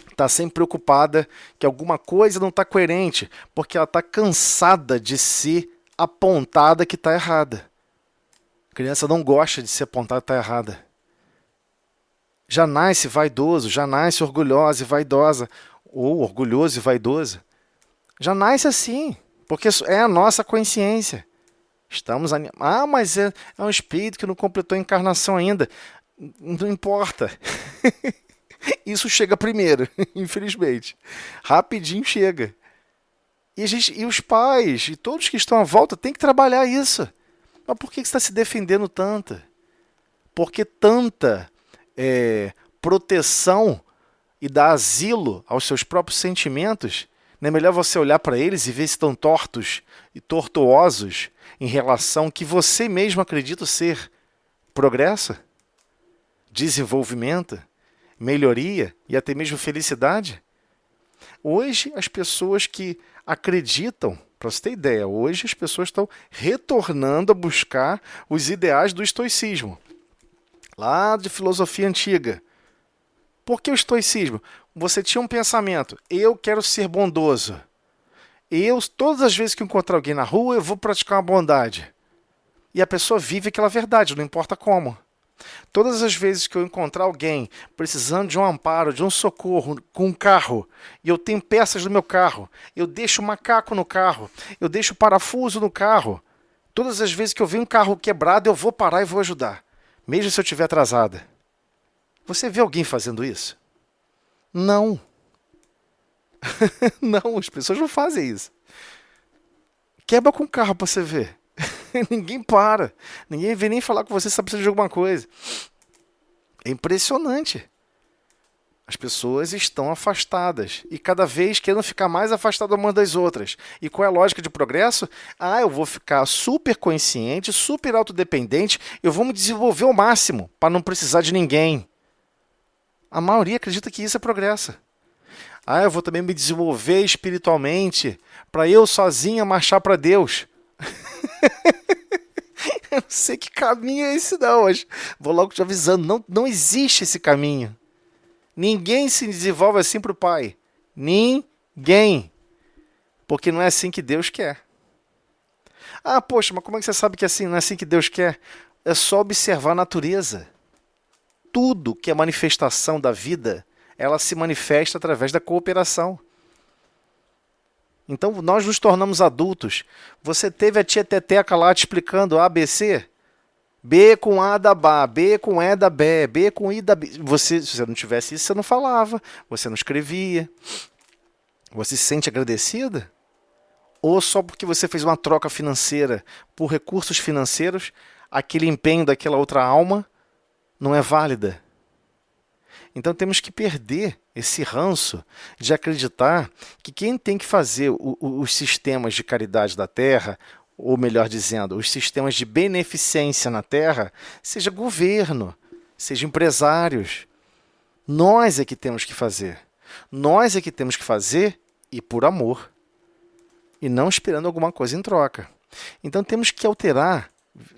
Speaker 1: Está sempre preocupada que alguma coisa não está coerente, porque ela está cansada de ser apontada que está errada. A criança não gosta de ser apontada que está errada. Já nasce vaidoso, já nasce orgulhosa e vaidosa, ou orgulhoso e vaidoso. Já nasce assim, porque é a nossa consciência. Mas é um espírito que não completou a encarnação ainda. Não importa. Isso chega primeiro, infelizmente. Rapidinho chega. E os pais e todos que estão à volta têm que trabalhar isso. Mas por que você está se defendendo tanto? Porque tanta proteção e dar asilo aos seus próprios sentimentos? Não é melhor você olhar para eles e ver se estão tortos e tortuosos em relação ao que você mesmo acredita ser progresso, desenvolvimento, melhoria e até mesmo felicidade? Hoje, as pessoas que acreditam, para você ter ideia, hoje as pessoas estão retornando a buscar os ideais do estoicismo, lá de filosofia antiga. Por que o estoicismo? Você tinha um pensamento, eu quero ser bondoso. Todas as vezes que encontrar alguém na rua, eu vou praticar uma bondade. E a pessoa vive aquela verdade, não importa como. Todas as vezes que eu encontrar alguém precisando de um amparo, de um socorro com um carro, e eu tenho peças no meu carro, eu deixo o macaco no carro, eu deixo o parafuso no carro. Todas as vezes que eu ver um carro quebrado, eu vou parar e vou ajudar, mesmo se eu estiver atrasada. Você vê alguém fazendo isso? Não. Não, as pessoas não fazem isso. Quebra com o carro para você ver. Ninguém para. Ninguém vem nem falar com você se você precisa de alguma coisa. É impressionante. As pessoas estão afastadas e cada vez querendo ficar mais afastadas umas das outras. E qual é a lógica de progresso? Eu vou ficar super consciente, super autodependente, eu vou me desenvolver ao máximo para não precisar de ninguém. A maioria acredita que isso é progresso. Eu vou também me desenvolver espiritualmente para eu sozinha marchar para Deus. Eu não sei que caminho é esse não, mas vou logo te avisando, não existe esse caminho. Ninguém se desenvolve assim para o Pai. Ninguém. Porque não é assim que Deus quer. Poxa, mas como é que você sabe que não é assim que Deus quer? É só observar a natureza. Tudo que é manifestação da vida, ela se manifesta através da cooperação. Então, nós nos tornamos adultos. Você teve a tia Teteca lá te explicando ABC? B com A da Bá, B com E da Bé, B com I da B. Se você não tivesse isso, você não falava, você não escrevia. Você se sente agradecida? Ou só porque você fez uma troca financeira por recursos financeiros, aquele empenho daquela outra alma não é válida? Então temos que perder esse ranço de acreditar que quem tem que fazer os sistemas de caridade da Terra, ou melhor dizendo, os sistemas de beneficência na Terra, seja governo, seja empresários. Nós é que temos que fazer. Nós é que temos que fazer e por amor. E não esperando alguma coisa em troca. Então temos que alterar,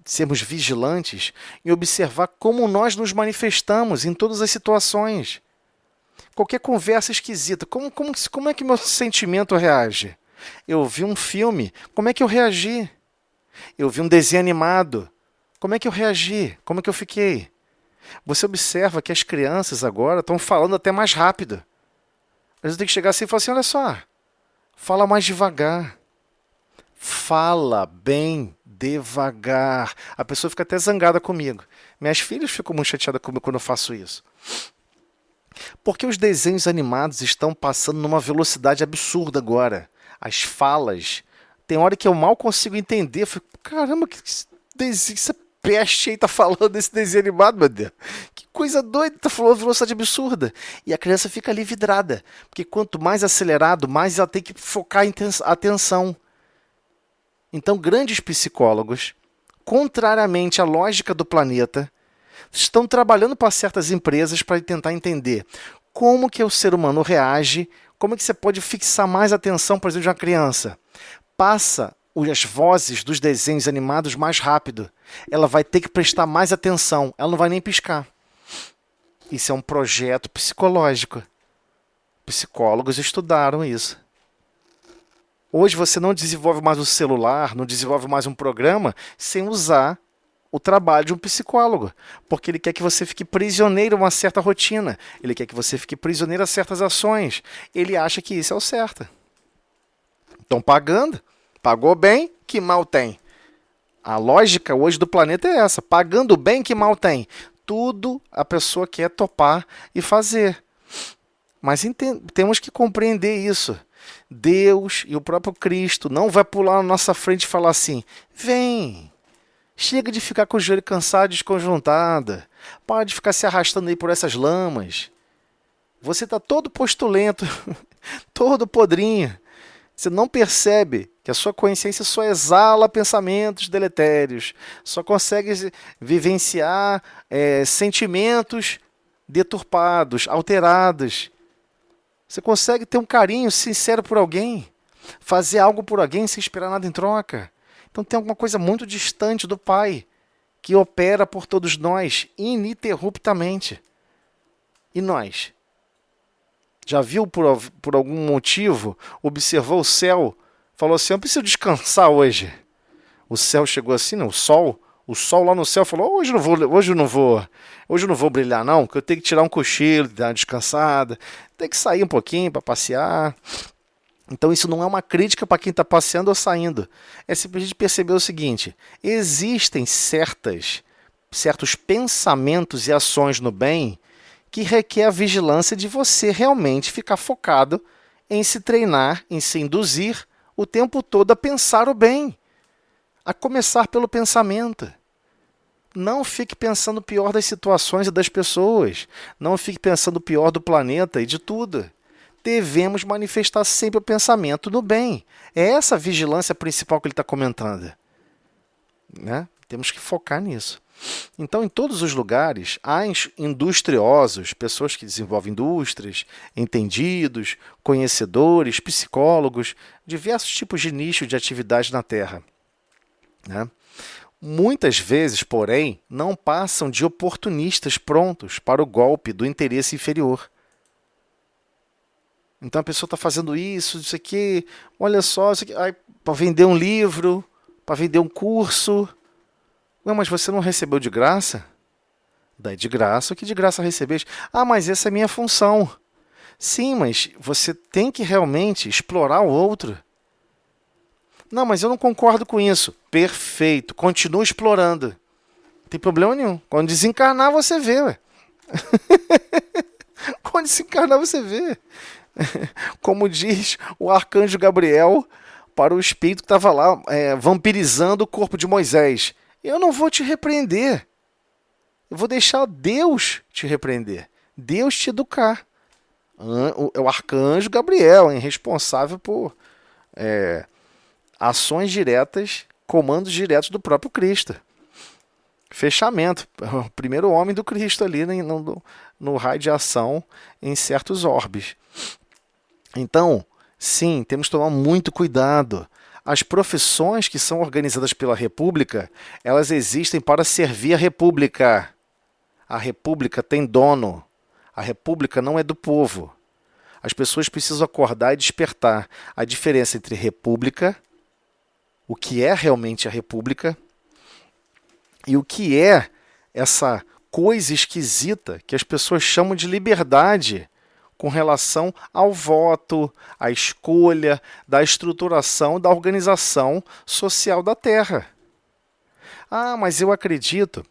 Speaker 1: sermos vigilantes e observar como nós nos manifestamos em todas as situações. Qualquer conversa esquisita, como é que meu sentimento reage? Eu vi um filme, como é que eu reagi? Eu vi um desenho animado, como é que eu reagi? Como é que eu fiquei? Você observa que as crianças agora estão falando até mais rápido. Às vezes tem que chegar assim e falar assim, olha só, fala mais devagar. Fala bem devagar. A pessoa fica até zangada comigo. Minhas filhas ficam muito chateadas comigo quando eu faço isso. Porque os desenhos animados estão passando numa velocidade absurda agora. As falas. Tem hora que eu mal consigo entender. Eu fico, caramba, que desenho, essa peste aí tá falando desse desenho animado, meu Deus. Que coisa doida, tá falando velocidade absurda. E a criança fica ali vidrada. Porque quanto mais acelerado, mais ela tem que focar a atenção. Então, grandes psicólogos, contrariamente à lógica do planeta, estão trabalhando para certas empresas para tentar entender como que o ser humano reage, como que você pode fixar mais atenção, por exemplo, de uma criança. Passa as vozes dos desenhos animados mais rápido. Ela vai ter que prestar mais atenção, ela não vai nem piscar. Isso é um projeto psicológico. Psicólogos estudaram isso. Hoje você não desenvolve mais um celular, não desenvolve mais um programa sem usar o trabalho de um psicólogo. Porque ele quer que você fique prisioneiro a uma certa rotina. Ele quer que você fique prisioneiro a certas ações. Ele acha que isso é o certo. Estão pagando. Pagou bem, que mal tem. A lógica hoje do planeta é essa. Pagando bem, que mal tem. Tudo a pessoa quer topar e fazer. Mas temos que compreender isso. Deus e o próprio Cristo não vai pular na nossa frente e falar assim, vem, chega de ficar com o joelho cansado e desconjuntado, para de ficar se arrastando aí por essas lamas. Você está todo postulento, todo podrinho. Você não percebe que a sua consciência só exala pensamentos deletérios, só consegue vivenciar sentimentos deturpados, alterados. Você consegue ter um carinho sincero por alguém, fazer algo por alguém sem esperar nada em troca. Então tem alguma coisa muito distante do Pai, que opera por todos nós ininterruptamente. E nós? Já viu por algum motivo, observou o céu, falou assim, eu preciso descansar hoje. O céu chegou assim, não, o sol lá no céu falou, hoje eu não vou brilhar não, porque eu tenho que tirar um cochilo, dar uma descansada, tem que sair um pouquinho para passear. Então isso não é uma crítica para quem está passeando ou saindo. É simplesmente perceber o seguinte, existem certos pensamentos e ações no bem que requer a vigilância de você realmente ficar focado em se treinar, em se induzir o tempo todo a pensar o bem. A começar pelo pensamento. Não fique pensando o pior das situações e das pessoas. Não fique pensando o pior do planeta e de tudo. Devemos manifestar sempre o pensamento do bem. É essa a vigilância principal que ele está comentando, né? Temos que focar nisso. Então, em todos os lugares, há industriosos, pessoas que desenvolvem indústrias, entendidos, conhecedores, psicólogos, diversos tipos de nichos de atividade na Terra, né? Muitas vezes, porém, não passam de oportunistas prontos para o golpe do interesse inferior. Então a pessoa está fazendo isso aqui, olha só, isso aqui, para vender um livro, para vender um curso. Ué, mas você não recebeu de graça? Daí de graça, o que de graça recebeste? Ah, mas essa é a minha função. Sim, mas você tem que realmente explorar o outro. Não, mas eu não concordo com isso. Perfeito, continua explorando. Não tem problema nenhum. Quando desencarnar, você vê. Ué. Quando desencarnar, você vê. Como diz o arcanjo Gabriel para o espírito que estava lá vampirizando o corpo de Moisés. Eu não vou te repreender. Eu vou deixar Deus te repreender. Deus te educar. É o arcanjo Gabriel, responsável por ações diretas, comandos diretos do próprio Cristo. Fechamento. O primeiro homem do Cristo ali no raio de ação em certos orbes. Então, sim, temos que tomar muito cuidado. As profissões que são organizadas pela República, elas existem para servir a República. A República tem dono. A República não é do povo. As pessoas precisam acordar e despertar a diferença entre República, o que é realmente a República, e o que é essa coisa esquisita que as pessoas chamam de liberdade com relação ao voto, à escolha, da estruturação, da organização social da Terra. Ah, mas eu acredito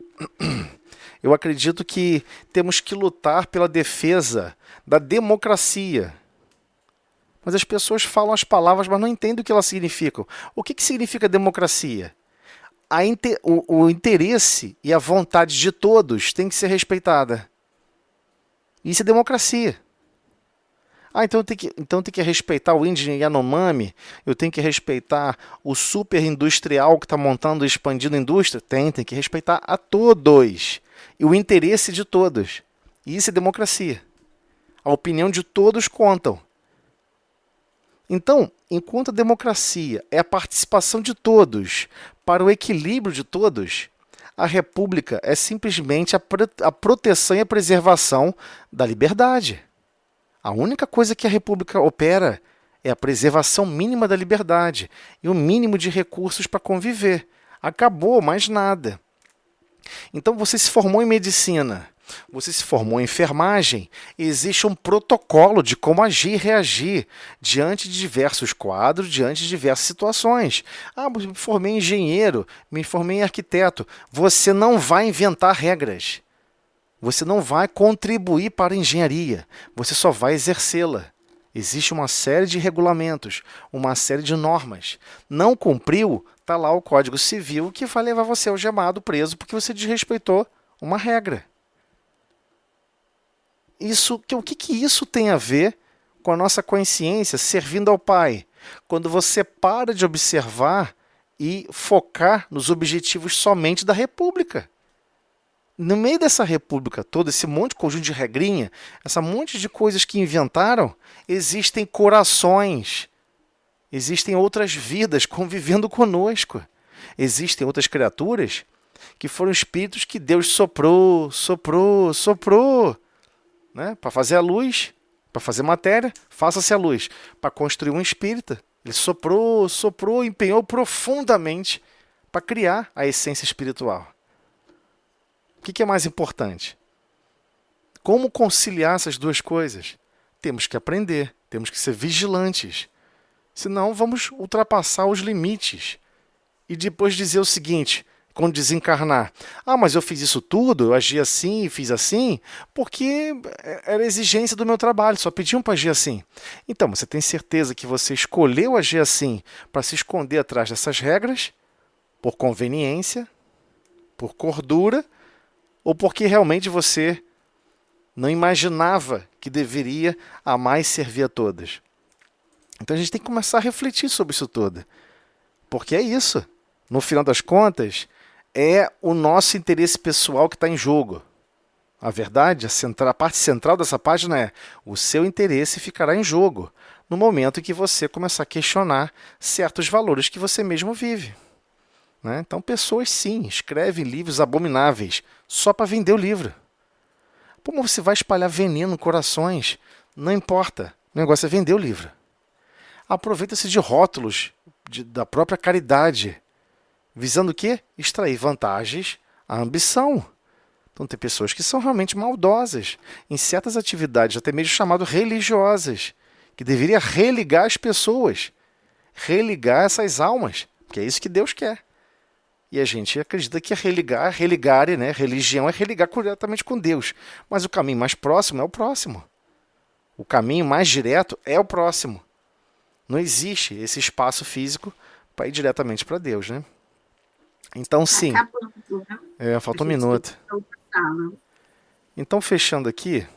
Speaker 1: que temos que lutar pela defesa da democracia. Mas as pessoas falam as palavras, mas não entendem o que elas significam. O que significa democracia? O interesse e a vontade de todos tem que ser respeitada. Isso é democracia. Ah, então tem que respeitar o índio Yanomami, eu tenho que respeitar o super industrial que está montando e expandindo a indústria? Tem que respeitar a todos. E o interesse de todos. E isso é democracia. A opinião de todos contam. Então, enquanto a democracia é a participação de todos para o equilíbrio de todos, a república é simplesmente a proteção e a preservação da liberdade. A única coisa que a república opera é a preservação mínima da liberdade e o mínimo de recursos para conviver. Acabou, mais nada. Então você se formou em medicina, você se formou em enfermagem, existe um protocolo de como agir e reagir diante de diversos quadros, diante de diversas situações. Ah, me formei em engenheiro, me formei em arquiteto. Você não vai inventar regras. Você não vai contribuir para a engenharia, você só vai exercê-la. Existe uma série de regulamentos, uma série de normas. Não cumpriu, está lá o Código Civil que vai levar você algemado, preso, porque você desrespeitou uma regra. O que isso tem a ver com a nossa consciência servindo ao Pai? Quando você para de observar e focar nos objetivos somente da República. No meio dessa república toda, esse monte de conjunto de regrinha, essa monte de coisas que inventaram, existem corações, existem outras vidas convivendo conosco. Existem outras criaturas que foram espíritos que Deus soprou, né? Para fazer a luz, para fazer matéria, faça-se a luz. Para construir um espírita, ele soprou, empenhou profundamente para criar a essência espiritual. O que é mais importante? Como conciliar essas duas coisas? Temos que aprender, temos que ser vigilantes. Senão vamos ultrapassar os limites. E depois dizer o seguinte, quando desencarnar. Ah, mas eu fiz isso tudo, eu agi assim, fiz assim, porque era exigência do meu trabalho, só pediam para agir assim. Então, você tem certeza que você escolheu agir assim para se esconder atrás dessas regras, por conveniência, por cordura ou porque realmente você não imaginava que deveria amar e servir a todas. Então a gente tem que começar a refletir sobre isso tudo. Porque é isso. No final das contas, é o nosso interesse pessoal que está em jogo. A verdade, a parte central dessa página é: o seu interesse ficará em jogo no momento em que você começar a questionar certos valores que você mesmo vive. Né? Então, pessoas, sim, escrevem livros abomináveis só para vender o livro. Como você vai espalhar veneno em corações? Não importa. O negócio é vender o livro. Aproveita-se de rótulos da própria caridade, visando o quê? Extrair vantagens à ambição. Então tem pessoas que são realmente maldosas em certas atividades, até mesmo chamadas religiosas, que deveria religar as pessoas, religar essas almas, que é isso que Deus quer. E a gente acredita que religare, né? Religião é religar diretamente com Deus. Mas o caminho mais próximo é o próximo. O caminho mais direto é o próximo. Não existe esse espaço físico para ir diretamente para Deus, né? Então, sim.
Speaker 2: Acabando, né?
Speaker 1: Falta um minuto. Então, fechando aqui,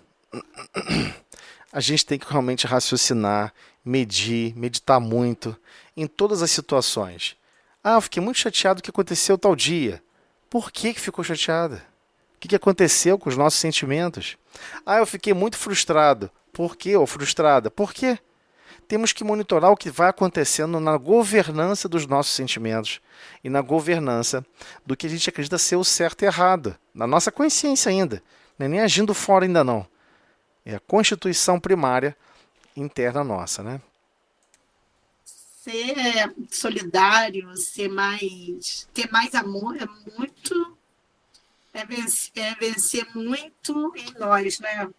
Speaker 1: a gente tem que realmente raciocinar, medir, meditar muito em todas as situações. Eu fiquei muito chateado que aconteceu tal dia. Por que ficou chateada? O que aconteceu com os nossos sentimentos? Eu fiquei muito frustrado. Por quê? Ou frustrada? Por quê? Temos que monitorar o que vai acontecendo na governança dos nossos sentimentos e na governança do que a gente acredita ser o certo e errado, na nossa consciência ainda, não é nem agindo fora ainda não. É a constituição primária interna nossa, né?
Speaker 2: Ser solidário, ter mais amor é vencer muito em nós, né?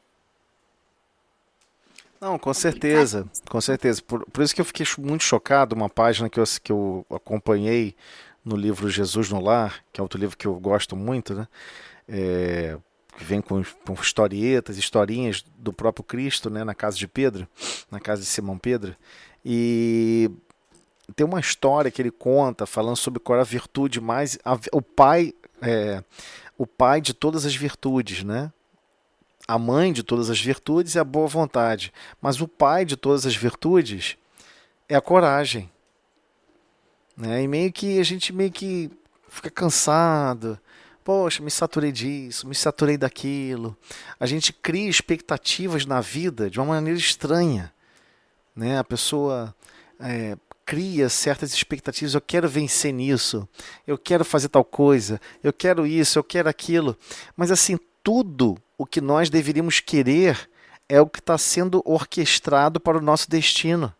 Speaker 1: Não, com certeza, com certeza. Por isso que eu fiquei muito chocado, uma página que eu acompanhei no livro Jesus no Lar, que é outro livro que eu gosto muito, né? Que vem com historietas, historinhas do próprio Cristo, né? Na casa de Pedro, na casa de Simão Pedro. E tem uma história que ele conta falando sobre qual era a virtude mais... o pai de todas as virtudes, né? A mãe de todas as virtudes é a boa vontade, mas o pai de todas as virtudes é a coragem. Né? E a gente fica cansado. Poxa, me saturei disso, me saturei daquilo. A gente cria expectativas na vida de uma maneira estranha. Né? A pessoa cria certas expectativas. Eu quero vencer nisso, eu quero fazer tal coisa, eu quero isso, eu quero aquilo. Mas assim, tudo o que nós deveríamos querer é o que está sendo orquestrado para o nosso destino.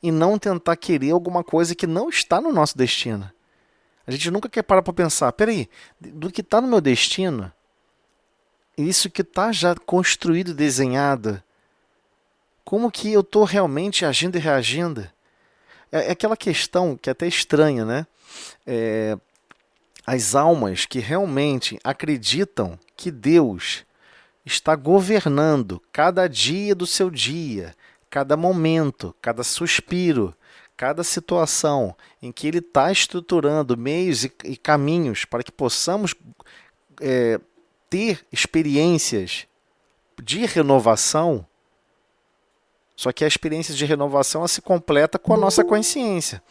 Speaker 1: E não tentar querer alguma coisa que não está no nosso destino. A gente nunca quer parar para pensar, peraí, do que está no meu destino, isso que está já construído, desenhado, como que eu estou realmente agindo e reagindo? É aquela questão que é até estranha, né? As almas que realmente acreditam que Deus está governando cada dia do seu dia, cada momento, cada suspiro, cada situação em que Ele está estruturando meios e caminhos para que possamos ter experiências de renovação. Só que a experiência de renovação ela se completa com a nossa consciência.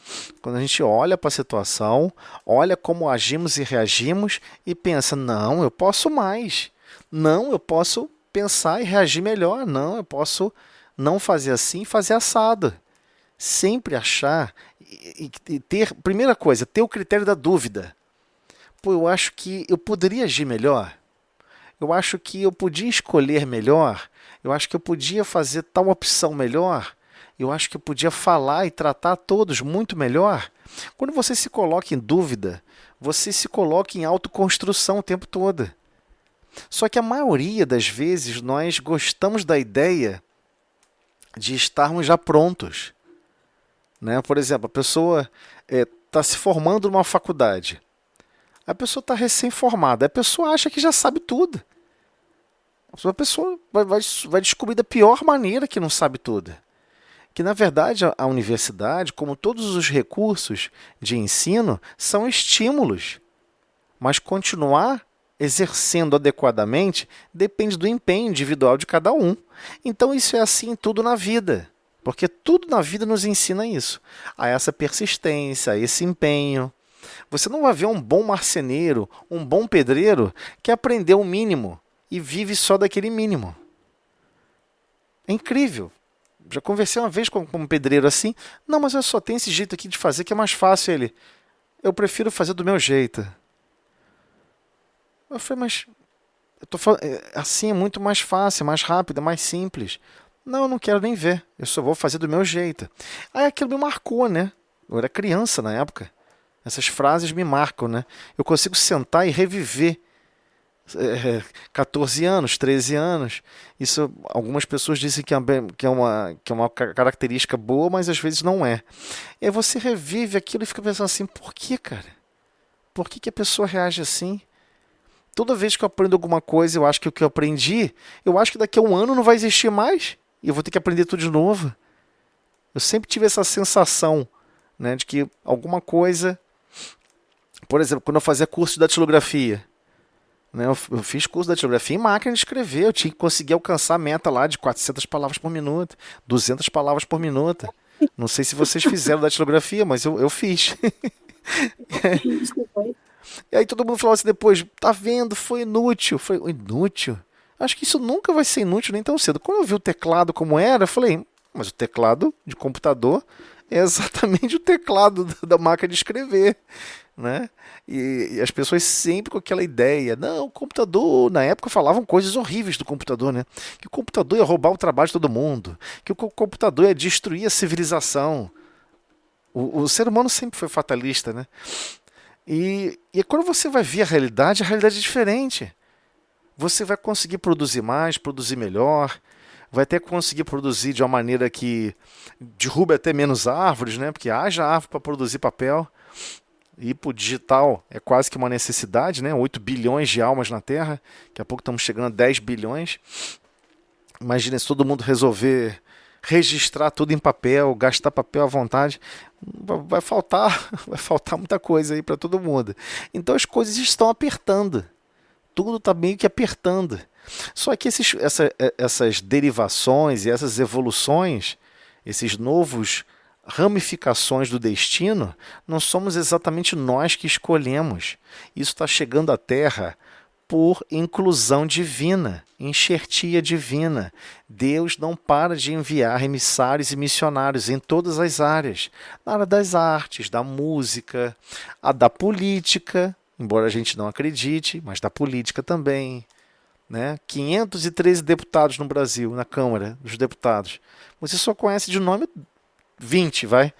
Speaker 1: Quando a gente olha para a situação, olha como agimos e reagimos e pensa, não, eu posso mais. Não, eu posso pensar e reagir melhor. Não, eu posso não fazer assim, fazer assado. Sempre achar e ter, primeira coisa, ter o critério da dúvida. Eu acho que eu poderia agir melhor. Eu acho que eu podia escolher melhor. Eu acho que eu podia fazer tal opção melhor. Eu acho que eu podia falar e tratar todos muito melhor. Quando você se coloca em dúvida, você se coloca em autoconstrução o tempo todo. Só que a maioria das vezes nós gostamos da ideia de estarmos já prontos. Né? Por exemplo, a pessoa está se formando numa faculdade. A pessoa está recém-formada. A pessoa acha que já sabe tudo. A pessoa vai descobrir da pior maneira que não sabe tudo. Que, na verdade, a universidade, como todos os recursos de ensino, são estímulos. mas continuar exercendo adequadamente depende do empenho individual de cada um. Então isso é assim em tudo na vida, porque tudo na vida nos ensina isso, a essa persistência, a esse empenho. Você não vai ver um bom marceneiro, um bom pedreiro que aprendeu o mínimo e vive só daquele mínimo. É incrível. Já conversei uma vez com um pedreiro assim. Não, mas eu só tenho esse jeito aqui de fazer que é mais fácil. Ele, eu prefiro fazer do meu jeito. Eu falei, mas eu tô falando, assim é muito mais fácil, mais rápido, mais simples. Não, eu não quero nem ver. Eu só vou fazer do meu jeito. Aí aquilo me marcou, né? Eu era criança na época. Essas frases me marcam, né? Eu consigo sentar e reviver 14 anos, 13 anos. Isso, algumas pessoas dizem que é uma característica boa, mas às vezes não é. E aí você revive aquilo e fica pensando assim, por que, cara? Por que a pessoa reage assim? Toda vez que eu aprendo alguma coisa, eu acho que o que eu aprendi, eu acho que daqui a um ano não vai existir mais. E eu vou ter que aprender tudo de novo. Eu sempre tive essa sensação, né, de que alguma coisa... Por exemplo, quando eu fazia curso de datilografia, né, eu fiz curso de datilografia em máquina de escrever. Eu tinha que conseguir alcançar a meta lá de 400 palavras por minuto, 200 palavras por minuto. Não sei se vocês fizeram datilografia, mas eu fiz. E aí todo mundo falou assim depois, tá vendo, foi inútil. Eu falei, inútil? Acho que isso nunca vai ser inútil nem tão cedo. Quando eu vi o teclado como era, eu falei, mas o teclado de computador é exatamente o teclado da máquina de escrever, né? E as pessoas sempre com aquela ideia, não, o computador, na época falavam coisas horríveis do computador, né? Que o computador ia roubar o trabalho de todo mundo, que o computador ia destruir a civilização. O ser humano sempre foi fatalista, né? E quando você vai ver a realidade é diferente. Você vai conseguir produzir mais, produzir melhor, vai até conseguir produzir de uma maneira que derruba até menos árvores, né? Porque haja árvore para produzir papel. E para o digital é quase que uma necessidade, né? 8 bilhões de almas na Terra, daqui a pouco estamos chegando a 10 bilhões. Imagina se todo mundo resolver registrar tudo em papel, gastar papel à vontade, vai faltar muita coisa aí para todo mundo. Então as coisas estão apertando, tudo está meio que apertando. Só que essas derivações e essas evoluções, esses novos ramificações do destino, não somos exatamente nós que escolhemos. Isso está chegando à Terra por inclusão divina, enxertia divina. Deus não para de enviar emissários e missionários em todas as áreas. Na área das artes, da música, a da política, embora a gente não acredite, mas da política também. Né? 513 deputados no Brasil, na Câmara dos Deputados. Você só conhece de nome 20, vai?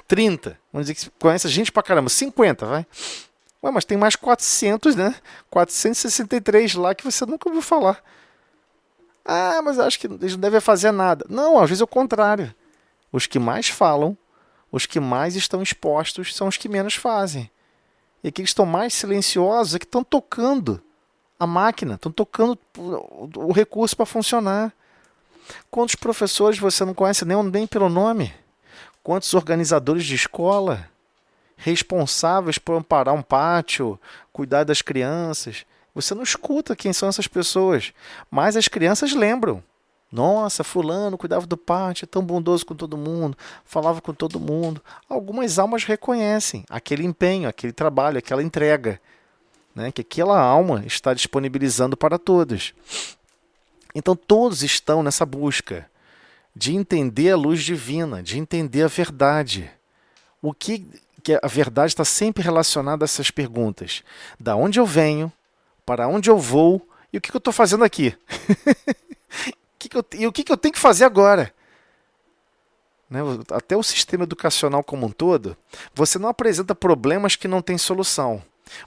Speaker 1: 30. Vamos dizer que conhece gente pra caramba. 50, vai? Ué, mas tem mais 400, né? 463 lá que você nunca ouviu falar. Ah, mas acho que eles não devem fazer nada. Não, às vezes é o contrário. Os que mais falam, os que mais estão expostos, são os que menos fazem. E aqueles que estão mais silenciosos é que estão tocando a máquina, estão tocando o recurso para funcionar. Quantos professores você não conhece nem pelo nome? Quantos organizadores de escola? Responsáveis por amparar um pátio, cuidar das crianças. Você não escuta quem são essas pessoas, mas as crianças lembram. Nossa, fulano cuidava do pátio, é tão bondoso com todo mundo, falava com todo mundo. Algumas almas reconhecem aquele empenho, aquele trabalho, aquela entrega, né, que aquela alma está disponibilizando para todos. Então todos estão nessa busca de entender a luz divina, de entender a verdade. O que a verdade está sempre relacionada a essas perguntas. Da onde eu venho, para onde eu vou e o que eu estou fazendo aqui? E o que eu tenho que fazer agora? Né? Até o sistema educacional como um todo, você não apresenta problemas que não têm solução.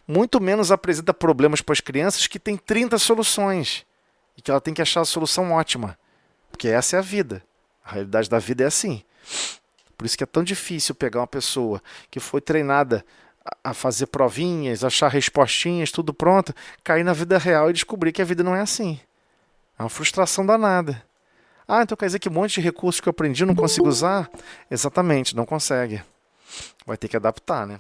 Speaker 1: Muito menos apresenta problemas para as crianças que têm 30 soluções e que ela tem que achar a solução ótima. Porque essa é a vida. A realidade da vida é assim. Por isso que é tão difícil pegar uma pessoa que foi treinada a fazer provinhas, achar respostinhas, tudo pronto, cair na vida real e descobrir que a vida não é assim. É uma frustração danada. Ah, então quer dizer que um monte de recursos que eu aprendi eu não consigo usar? Exatamente, não consegue. Vai ter que adaptar, né?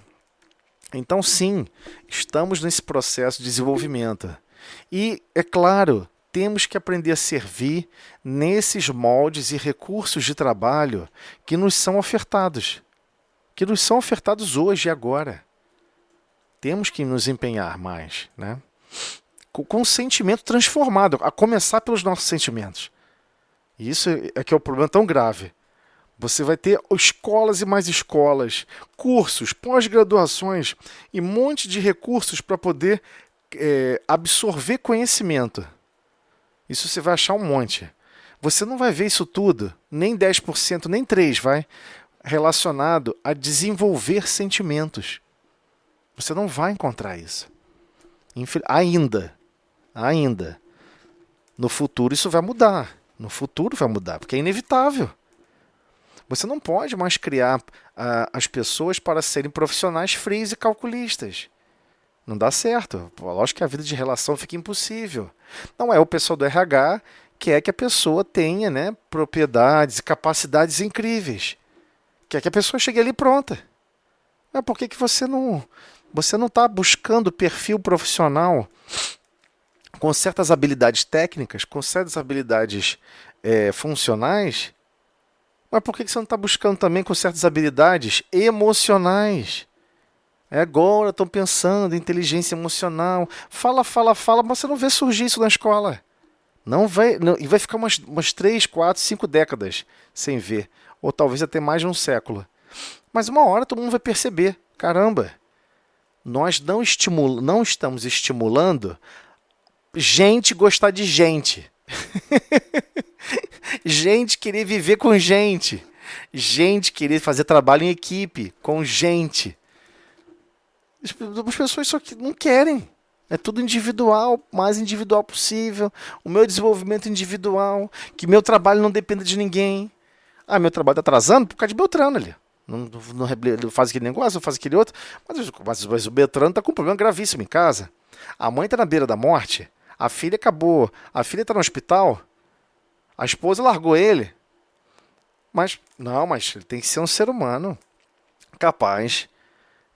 Speaker 1: Então, sim, estamos nesse processo de desenvolvimento. E, é claro, temos que aprender a servir nesses moldes e recursos de trabalho que nos são ofertados. Que nos são ofertados hoje e agora. Temos que nos empenhar mais, né? Com um sentimento transformado, a começar pelos nossos sentimentos. E isso é que é o problema tão grave. Você vai ter escolas e mais escolas, cursos, pós-graduações e um monte de recursos para poder absorver conhecimento. Isso você vai achar um monte. Você não vai ver isso tudo, nem 10%, nem 3%, vai, relacionado a desenvolver sentimentos. Você não vai encontrar isso. Ainda. No futuro isso vai mudar. No futuro vai mudar, porque é inevitável. Você não pode mais criar as pessoas para serem profissionais frios e calculistas. Não dá certo. Lógico que a vida de relação fica impossível. Não é o pessoal do RH quer que a pessoa tenha, né, propriedades e capacidades incríveis. Quer que a pessoa chegue ali pronta. Mas por que você não está buscando perfil profissional com certas habilidades técnicas, com certas habilidades funcionais? Mas por que você não está buscando também com certas habilidades emocionais? Agora estão pensando em inteligência emocional. Fala, mas você não vê surgir isso na escola. Não vai, não, e vai ficar umas 3, 4, 5 décadas sem ver. Ou talvez até mais de um século. Mas uma hora todo mundo vai perceber. Caramba, nós não estamos estimulando gente gostar de gente. Gente querer viver com gente. Gente querer fazer trabalho em equipe com gente. As pessoas só que não querem. É tudo individual, mais individual possível. O meu desenvolvimento individual. Que meu trabalho não dependa de ninguém. Ah, meu trabalho está atrasando por causa de Beltrano ali. Não faz aquele negócio, não faz aquele outro. Mas o Beltrano está com um problema gravíssimo em casa. A mãe está na beira da morte. A filha acabou. A filha está no hospital. A esposa largou ele. Mas ele tem que ser um ser humano capaz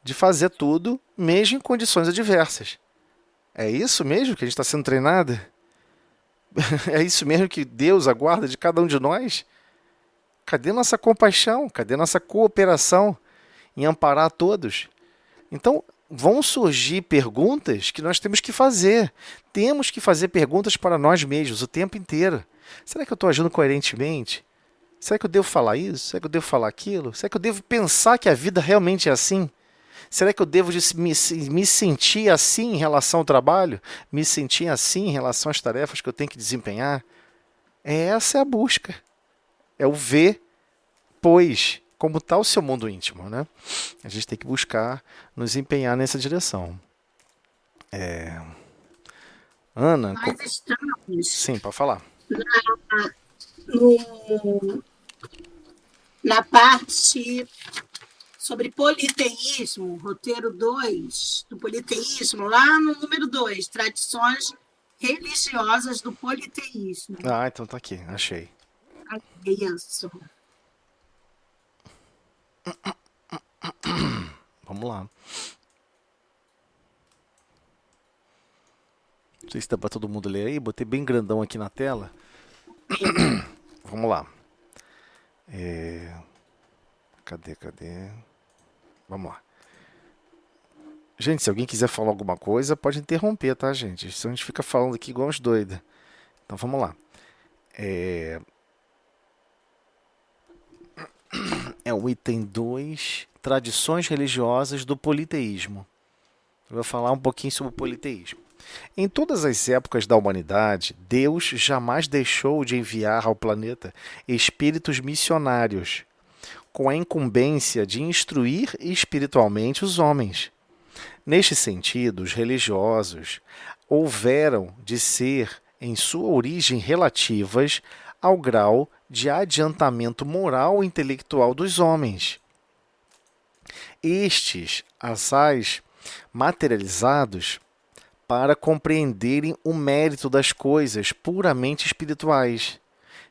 Speaker 1: de fazer tudo, mesmo em condições adversas. É isso mesmo que a gente está sendo treinado? É isso mesmo que Deus aguarda de cada um de nós? Cadê nossa compaixão? Cadê nossa cooperação em amparar todos? Então, vão surgir perguntas que nós temos que fazer. Temos que fazer perguntas para nós mesmos o tempo inteiro. Será que eu estou agindo coerentemente? Será que eu devo falar isso? Será que eu devo falar aquilo? Será que eu devo pensar que a vida realmente é assim? Será que eu devo me sentir assim em relação ao trabalho? Me sentir assim em relação às tarefas que eu tenho que desempenhar? Essa é a busca. É o ver, pois, como está o seu mundo íntimo, né? A gente tem que buscar nos empenhar nessa direção. Ana?
Speaker 2: Nós estamos
Speaker 1: Sim, pode falar.
Speaker 2: Na parte sobre politeísmo, roteiro 2 do politeísmo, lá no número 2, tradições religiosas do politeísmo.
Speaker 1: Ah, então tá aqui, achei.
Speaker 2: Isso.
Speaker 1: Vamos lá. Não sei se dá para todo mundo ler aí, botei bem grandão aqui na tela. Vamos lá. Cadê? Vamos lá. Gente, se alguém quiser falar alguma coisa, pode interromper, tá, gente? Senão a gente fica falando aqui igual uns doidos. Então vamos lá. É o item 2, tradições religiosas do politeísmo. Eu vou falar um pouquinho sobre o politeísmo. Em todas as épocas da humanidade, Deus jamais deixou de enviar ao planeta espíritos missionários, com a incumbência de instruir espiritualmente os homens. Neste sentido, os religiosos houveram de ser, em sua origem, relativas ao grau de adiantamento moral e intelectual dos homens. Estes, assaz materializados, para compreenderem o mérito das coisas puramente espirituais,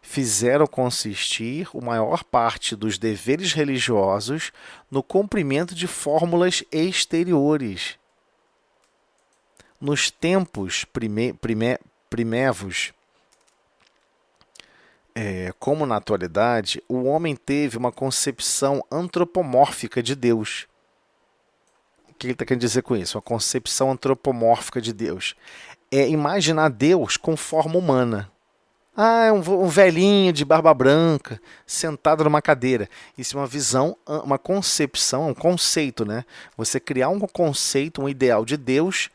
Speaker 1: fizeram consistir a maior parte dos deveres religiosos no cumprimento de fórmulas exteriores. Nos tempos primevos, como na atualidade, o homem teve uma concepção antropomórfica de Deus. O que ele está querendo dizer com isso? Uma concepção antropomórfica de Deus. É imaginar Deus com forma humana. É um velhinho de barba branca, sentado numa cadeira. Isso é uma visão, uma concepção, um conceito, né? Você criar um conceito, um ideal de Deus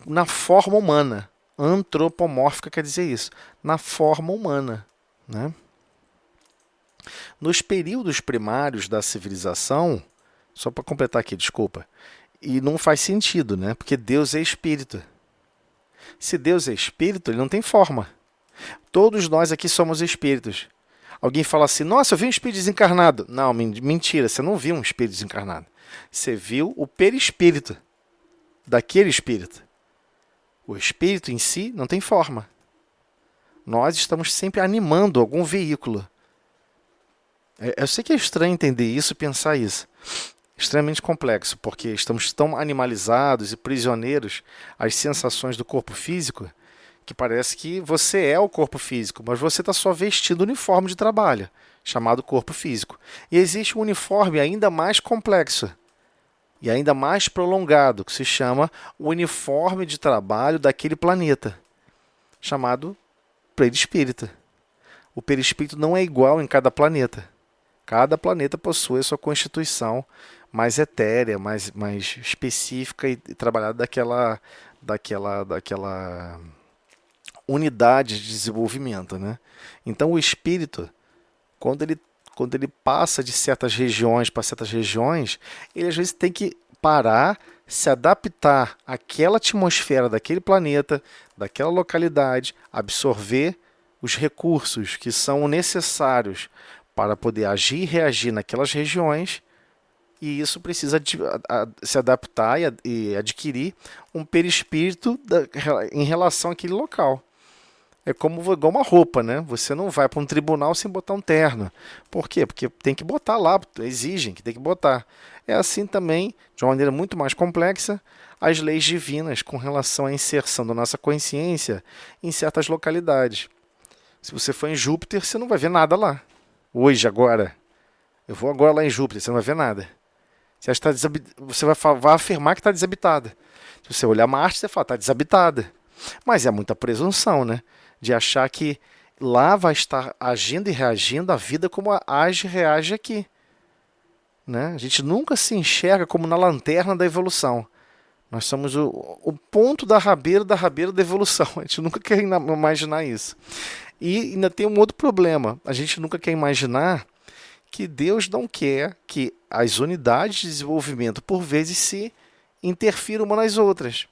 Speaker 1: na forma humana. Antropomórfica quer dizer isso, na forma humana, né? Nos períodos primários da civilização, só para completar aqui, desculpa, e não faz sentido, né? Porque Deus é espírito. Se Deus é espírito, ele não tem forma. Todos nós aqui somos espíritos. Alguém fala assim, nossa, eu vi um espírito desencarnado. Não, mentira, você não viu um espírito desencarnado. Você viu o perispírito daquele espírito. O espírito em si não tem forma. Nós estamos sempre animando algum veículo. Eu sei que é estranho entender isso, pensar isso. Extremamente complexo, porque estamos tão animalizados e prisioneiros às sensações do corpo físico, que parece que você é o corpo físico, mas você está só vestindo o uniforme de trabalho, chamado corpo físico. E existe um uniforme ainda mais complexo e ainda mais prolongado, que se chama o uniforme de trabalho daquele planeta, chamado perispírito. O perispírito não é igual em cada planeta. Cada planeta possui a sua constituição mais etérea, mais específica e trabalhada daquela unidade de desenvolvimento, né? Então o espírito, quando ele passa de certas regiões para certas regiões, ele às vezes tem que parar, se adaptar àquela atmosfera daquele planeta, daquela localidade, absorver os recursos que são necessários para poder agir e reagir naquelas regiões, e isso precisa se adaptar e adquirir um perispírito em relação àquele local. É como igual uma roupa, né? Você não vai para um tribunal sem botar um terno. Por quê? Porque tem que botar lá, exigem que tem que botar. É assim também, de uma maneira muito mais complexa, as leis divinas com relação à inserção da nossa consciência em certas localidades. Se você for em Júpiter, você não vai ver nada lá. Hoje, agora. Eu vou agora lá em Júpiter, você não vai ver nada. Você vai afirmar que está desabitada. Se você olhar Marte, você fala, está desabitada. Mas é muita presunção, né? De achar que lá vai estar agindo e reagindo a vida como age e reage aqui. Né? A gente nunca se enxerga como na lanterna da evolução. Nós somos o ponto da rabeira da evolução. A gente nunca quer imaginar isso. E ainda tem um outro problema. A gente nunca quer imaginar que Deus não quer que as unidades de desenvolvimento, por vezes, se interfiram umas nas outras.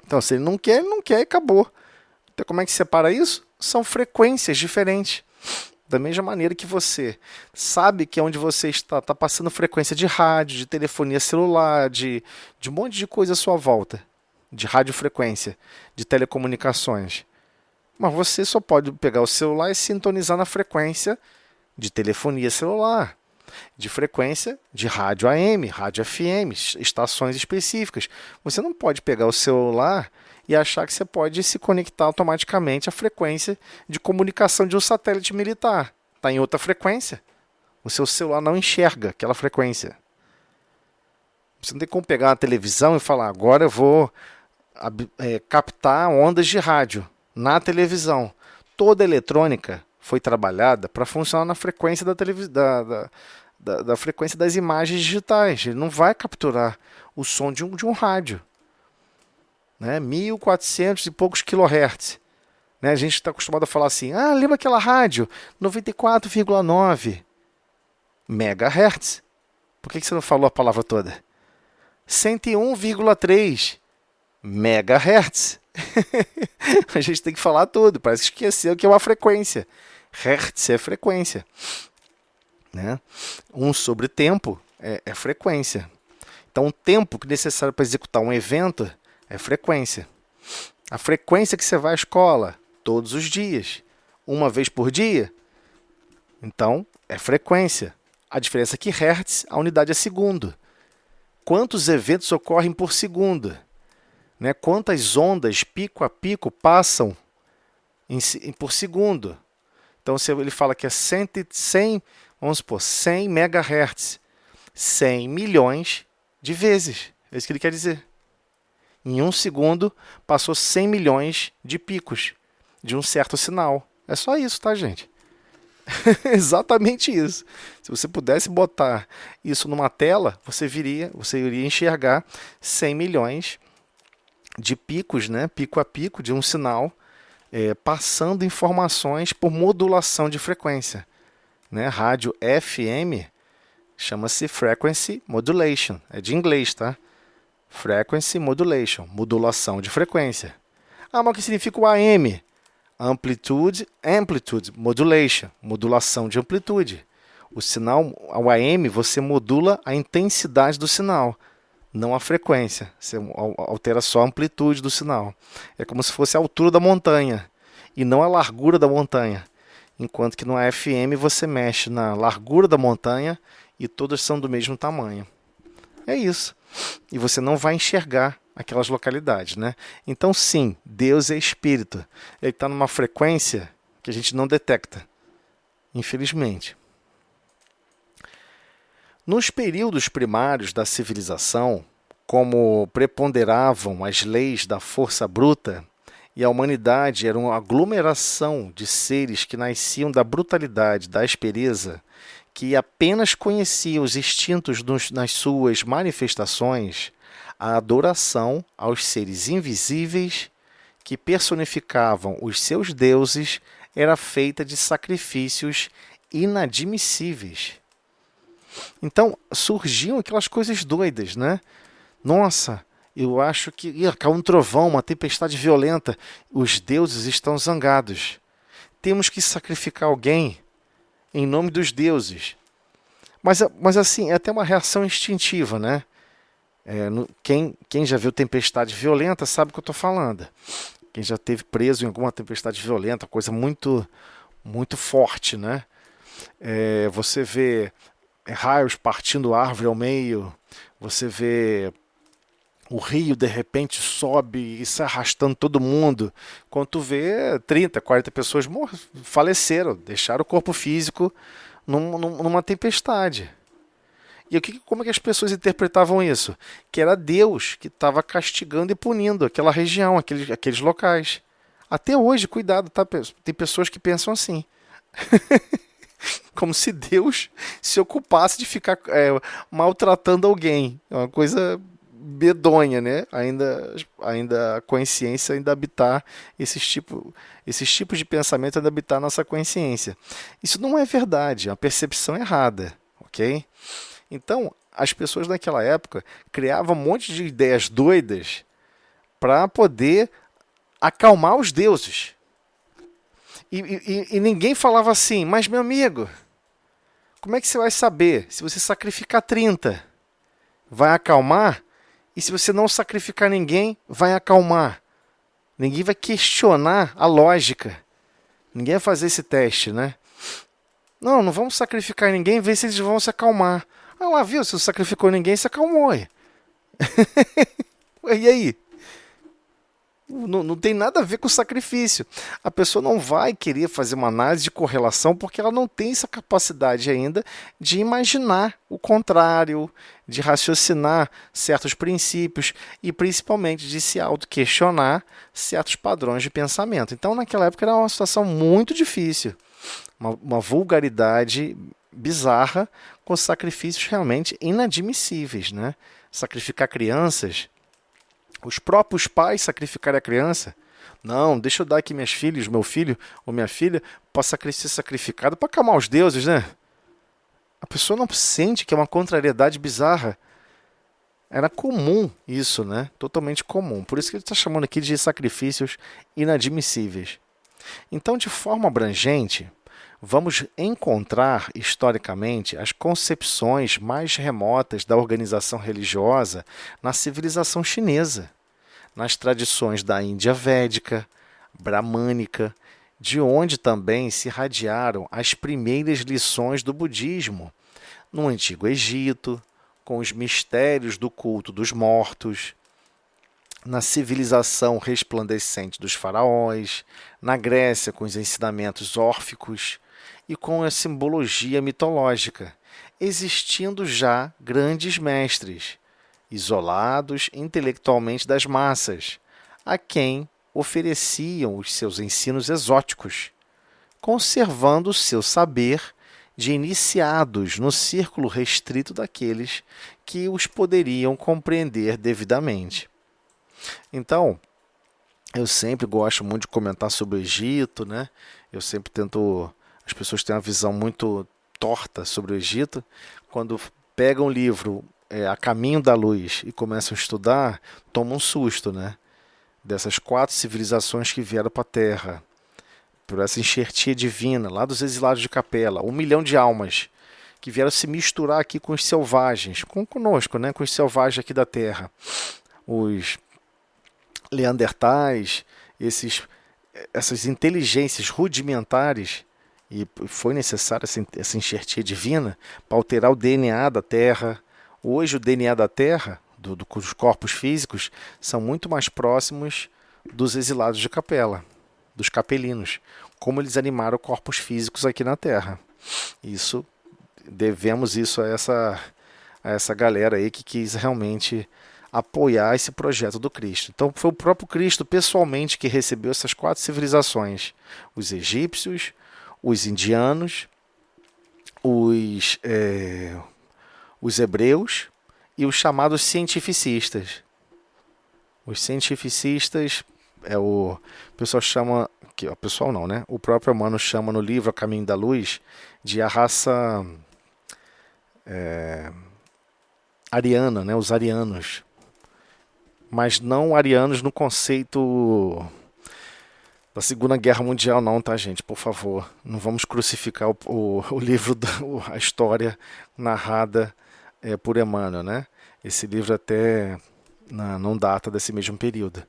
Speaker 1: Então, se ele não quer e acabou. Então, como é que separa isso? São frequências diferentes. Da mesma maneira que você sabe que onde você está passando frequência de rádio, de telefonia celular, de um monte de coisa à sua volta, de radiofrequência, de telecomunicações. Mas você só pode pegar o celular e sintonizar na frequência de telefonia celular, de frequência de rádio AM, rádio FM, estações específicas. Você não pode pegar o celular e achar que você pode se conectar automaticamente à frequência de comunicação de um satélite militar. Está em outra frequência. O seu celular não enxerga aquela frequência. Você não tem como pegar uma televisão e falar, agora eu vou captar ondas de rádio na televisão. Toda eletrônica foi trabalhada para funcionar na frequência da frequência das imagens digitais. Ele não vai capturar o som de um rádio. Né? 1400 e poucos kHz. Né? A gente está acostumado a falar assim, lembra aquela rádio? 94,9 MHz. Por que você não falou a palavra toda? 101,3 MHz. A gente tem que falar tudo, parece que esqueceu que é uma frequência. Hertz é frequência. Né? 1 sobre tempo é frequência. Então, o tempo necessário para executar um evento é frequência. A frequência que você vai à escola, todos os dias. uma vez por dia? Então, é frequência. A diferença é que hertz, a unidade é segundo. Quantos eventos ocorrem por segundo? Né? Quantas ondas pico a pico passam por segundo? Então, se ele fala que é 100, vamos supor, 100 MHz, 100 milhões de vezes. É isso que ele quer dizer. Em um segundo, passou 100 milhões de picos de um certo sinal. É só isso, tá, gente? Exatamente isso. Se você pudesse botar isso numa tela, você iria enxergar 100 milhões de picos, né? Pico a pico de um sinal, passando informações por modulação de frequência. Né? Rádio FM chama-se Frequency Modulation. É de inglês, tá? Frequency Modulation, modulação de frequência. Ah, mas o que significa o AM? Amplitude Modulation, modulação de amplitude. O sinal, ao AM, você modula a intensidade do sinal, não a frequência. Você altera só a amplitude do sinal. É como se fosse a altura da montanha e não a largura da montanha. Enquanto que no FM você mexe na largura da montanha e todas são do mesmo tamanho. É isso. E você não vai enxergar aquelas localidades, né? Então, sim, Deus é espírito. Ele está numa frequência que a gente não detecta, infelizmente. Nos períodos primários da civilização, como preponderavam as leis da força bruta, e a humanidade era uma aglomeração de seres que nasciam da brutalidade, da aspereza, que apenas conheciam os instintos nas suas manifestações, a adoração aos seres invisíveis que personificavam os seus deuses era feita de sacrifícios inadmissíveis. Então, surgiam aquelas coisas doidas, né? Nossa, eu acho que caiu um trovão, uma tempestade violenta, os deuses estão zangados. Temos que sacrificar alguém em nome dos deuses. Mas assim, é até uma reação instintiva, né? Quem já viu tempestade violenta sabe o que eu estou falando. Quem já esteve preso em alguma tempestade violenta, coisa muito, muito forte, né? Você vê raios partindo árvore ao meio, você vê o rio de repente sobe e se arrastando todo mundo. Quando tu vê 30, 40 pessoas faleceram, deixaram o corpo físico numa tempestade. E como é que as pessoas interpretavam isso? Que era Deus que estava castigando e punindo aquela região, aqueles locais. Até hoje, cuidado, tá? Tem pessoas que pensam assim. Como se Deus se ocupasse de ficar maltratando alguém. É uma coisa medonha, né? Ainda a consciência ainda habitar esses tipos de pensamento, ainda habitar a nossa consciência. Isso não é verdade, é uma percepção errada, ok? Então, as pessoas naquela época criavam um monte de ideias doidas para poder acalmar os deuses. E ninguém falava assim, mas meu amigo, como é que você vai saber? Se você sacrificar 30, vai acalmar? E se você não sacrificar ninguém, vai acalmar? Ninguém vai questionar a lógica. Ninguém vai fazer esse teste, né? Não vamos sacrificar ninguém, ver se eles vão se acalmar. Ah lá, viu? Se não sacrificou ninguém, se acalmou. E aí? Não tem nada a ver com o sacrifício. A pessoa não vai querer fazer uma análise de correlação porque ela não tem essa capacidade ainda de imaginar o contrário, de raciocinar certos princípios e principalmente de se auto-questionar certos padrões de pensamento. Então, naquela época era uma situação muito difícil, uma vulgaridade bizarra com sacrifícios realmente inadmissíveis, né? Sacrificar crianças. Os próprios pais sacrificarem a criança. Não, deixa eu dar aqui meus filhos, meu filho ou minha filha, possa ser sacrificado para acalmar os deuses, né? A pessoa não sente que é uma contrariedade bizarra. Era comum isso, né? Totalmente comum. Por isso que ele está chamando aqui de sacrifícios inadmissíveis. Então, de forma abrangente, vamos encontrar historicamente as concepções mais remotas da organização religiosa na civilização chinesa, nas tradições da Índia védica, bramânica, de onde também se irradiaram as primeiras lições do budismo, no Antigo Egito, com os mistérios do culto dos mortos, na civilização resplandecente dos faraós, na Grécia com os ensinamentos órficos e com a simbologia mitológica, existindo já grandes mestres, isolados intelectualmente das massas, a quem ofereciam os seus ensinos exóticos, conservando o seu saber de iniciados no círculo restrito daqueles que os poderiam compreender devidamente. Então, eu sempre gosto muito de comentar sobre o Egito, né? Eu sempre tento. As pessoas têm uma visão muito torta sobre o Egito. Quando pegam um livro A Caminho da Luz e começam a estudar, tomam um susto, né? Dessas 4 civilizações que vieram para a Terra, por essa enxertia divina, lá dos exilados de Capela, 1 milhão de almas que vieram se misturar aqui com os selvagens, conosco, né? Com os selvagens aqui da Terra. Os Neandertais, essas inteligências rudimentares, e foi necessária essa enxertia divina para alterar o DNA da Terra. Hoje o DNA da Terra, dos corpos físicos, são muito mais próximos dos exilados de Capela, dos capelinos, como eles animaram corpos físicos aqui na Terra. Devemos isso a essa galera aí que quis realmente apoiar esse projeto do Cristo. Então foi o próprio Cristo pessoalmente que recebeu essas 4 civilizações: os egípcios, os indianos, os hebreus e os chamados cientificistas. Os cientificistas o pessoal chama, que o pessoal não, né? O próprio Emmanuel chama no livro A Caminho da Luz de a raça ariana, né? Os arianos. Mas não arianos no conceito da Segunda Guerra Mundial, não, tá, gente? Por favor, não vamos crucificar o livro, a história narrada por Emmanuel, né? Esse livro até não data desse mesmo período.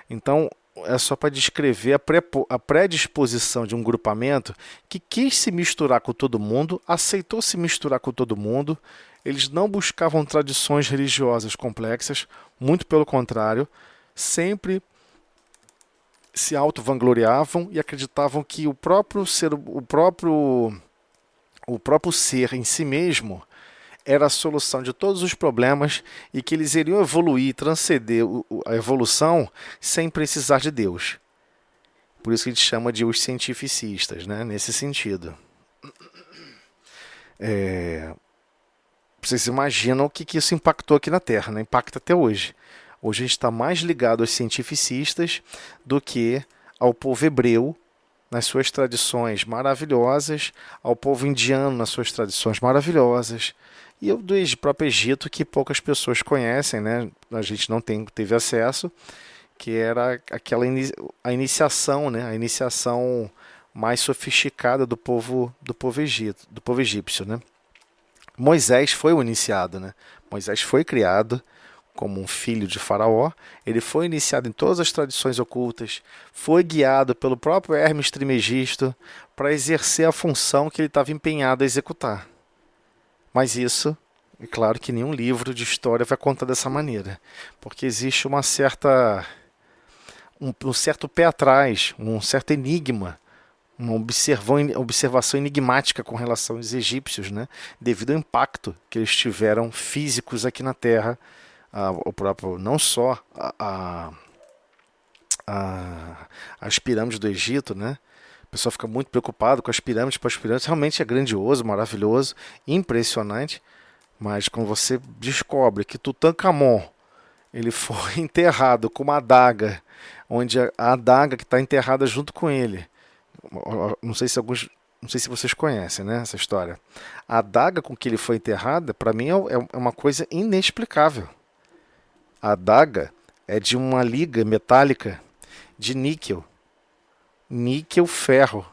Speaker 1: Então, é só para descrever a predisposição de um grupamento que quis se misturar com todo mundo, aceitou se misturar com todo mundo. Eles não buscavam tradições religiosas complexas, muito pelo contrário, sempre se auto-vangloriavam e acreditavam que o próprio ser em si mesmo era a solução de todos os problemas e que eles iriam evoluir e transcender a evolução sem precisar de Deus. Por isso que a gente chama de os cientificistas, né? Nesse sentido. Vocês imaginam o que isso impactou aqui na Terra, né? Impacta até hoje. Hoje a gente está mais ligado aos cientificistas do que ao povo hebreu, nas suas tradições maravilhosas, ao povo indiano, nas suas tradições maravilhosas, e do próprio Egito, que poucas pessoas conhecem, né? A gente não teve acesso, que era a iniciação, né? A iniciação mais sofisticada do povo egípcio, né? Moisés foi o iniciado, né? Moisés foi criado como um filho de Faraó, ele foi iniciado em todas as tradições ocultas, foi guiado pelo próprio Hermes Trismegisto para exercer a função que ele estava empenhado a executar. Mas isso, é claro que nenhum livro de história vai contar dessa maneira, porque existe um certo pé atrás, um certo enigma, uma observação enigmática com relação aos egípcios, né? Devido ao impacto que eles tiveram físicos aqui na Terra, o próprio, não só as pirâmides do Egito, né? O pessoal fica muito preocupado com as pirâmides, realmente é grandioso, maravilhoso, impressionante, mas quando você descobre que Tutankhamon ele foi enterrado com uma adaga, onde a adaga que está enterrada junto com ele, não sei se vocês conhecem, né, essa história. A adaga com que ele foi enterrada, para mim é uma coisa inexplicável. A adaga é de uma liga metálica de níquel ferro.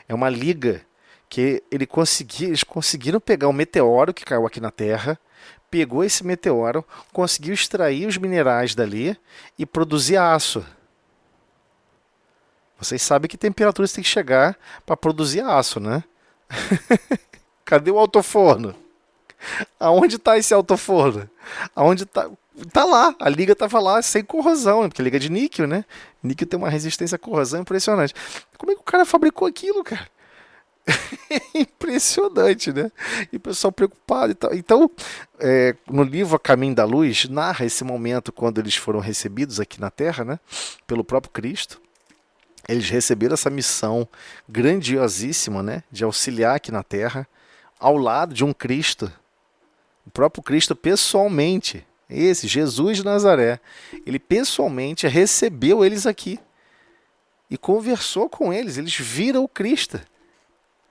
Speaker 1: É uma liga que eles conseguiram pegar um meteoro que caiu aqui na Terra, pegou esse meteoro, conseguiu extrair os minerais dali e produzir aço. Vocês sabem que temperatura você tem que chegar para produzir aço, né? Cadê o altoforno? Aonde está esse altoforno? Aonde tá? Tá lá, a liga estava lá sem corrosão, porque liga de níquel, né? Níquel tem uma resistência à corrosão impressionante. Como é que o cara fabricou aquilo, cara? Impressionante, né? E o pessoal preocupado e tal. Então, no livro A Caminho da Luz, narra esse momento quando eles foram recebidos aqui na Terra, né? Pelo próprio Cristo. Eles receberam essa missão grandiosíssima, né? De auxiliar aqui na Terra, ao lado de um Cristo. O próprio Cristo pessoalmente, esse Jesus de Nazaré, ele pessoalmente recebeu eles aqui e conversou com eles. Eles viram o Cristo.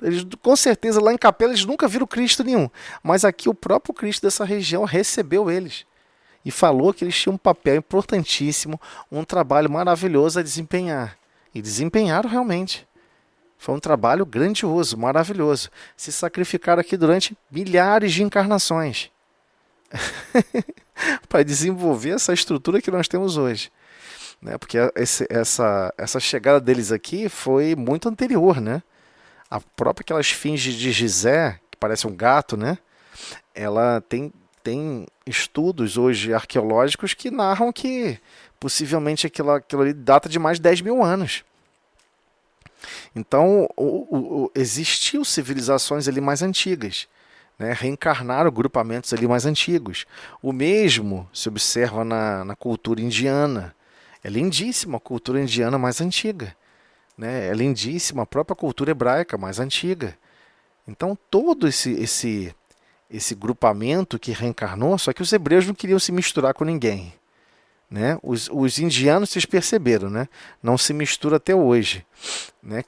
Speaker 1: Eles, com certeza, lá em Capela, eles nunca viram Cristo nenhum. Mas aqui o próprio Cristo dessa região recebeu eles. E falou que eles tinham um papel importantíssimo, um trabalho maravilhoso a desempenhar. E desempenharam realmente. Foi um trabalho grandioso, maravilhoso. Se sacrificaram aqui durante milhares de encarnações. Para desenvolver essa estrutura que nós temos hoje. Né? Porque essa chegada deles aqui foi muito anterior, né? A própria aquela esfinge de Gizé, que parece um gato, né? Ela tem estudos hoje arqueológicos que narram que possivelmente aquilo ali data de mais de 10 mil anos. Então, existiu civilizações ali mais antigas, né? Reencarnaram grupamentos ali mais antigos. O mesmo se observa na cultura indiana. É lindíssima a cultura indiana mais antiga. Né? É lindíssima a própria cultura hebraica mais antiga. Então todo esse grupamento que reencarnou, só que os hebreus não queriam se misturar com ninguém. Né? Os indianos, vocês perceberam, né? Não se mistura até hoje. Né?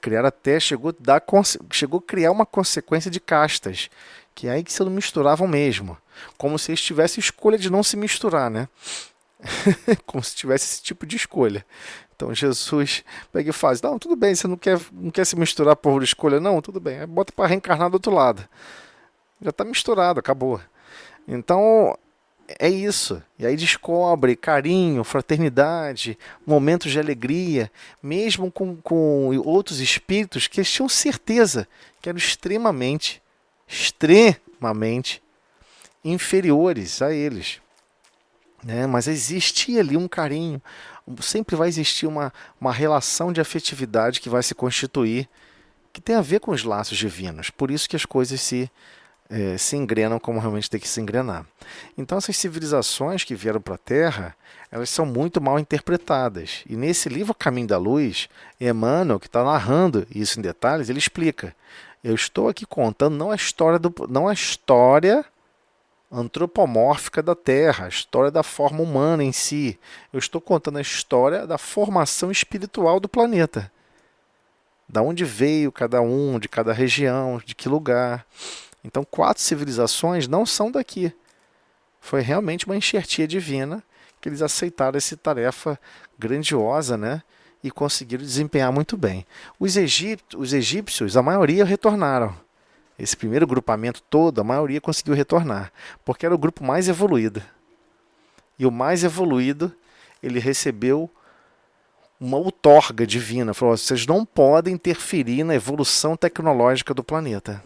Speaker 1: Chegou a criar uma consequência de castas, que é aí que se não misturavam mesmo. Como se eles tivessem escolha de não se misturar, né? Como se tivesse esse tipo de escolha. Então Jesus pega e faz, não, tudo bem, você não quer se misturar por escolha, não, tudo bem, aí bota para reencarnar do outro lado. Já está misturado, acabou. Então é isso. E aí descobre carinho, fraternidade, momentos de alegria, mesmo com outros espíritos que eles tinham certeza que eram extremamente inferiores a eles. Né? Mas existia ali um carinho, sempre vai existir uma relação de afetividade que vai se constituir, que tem a ver com os laços divinos. Por isso que as coisas se engrenam como realmente tem que se engrenar. Então essas civilizações que vieram para a Terra, elas são muito mal interpretadas. E nesse livro Caminho da Luz, Emmanuel, que está narrando isso em detalhes, ele explica. Eu estou aqui contando não a história antropomórfica da Terra, a história da forma humana em si. Eu estou contando a história da formação espiritual do planeta. Da onde veio cada um, de cada região, de que lugar. Então, 4 civilizações não são daqui. Foi realmente uma enxertia divina que eles aceitaram essa tarefa grandiosa, né? E conseguiram desempenhar muito bem. Os egípcios, a maioria retornaram. Esse primeiro grupamento todo, a maioria conseguiu retornar, porque era o grupo mais evoluído. E o mais evoluído, ele recebeu uma outorga divina. Falou, vocês não podem interferir na evolução tecnológica do planeta.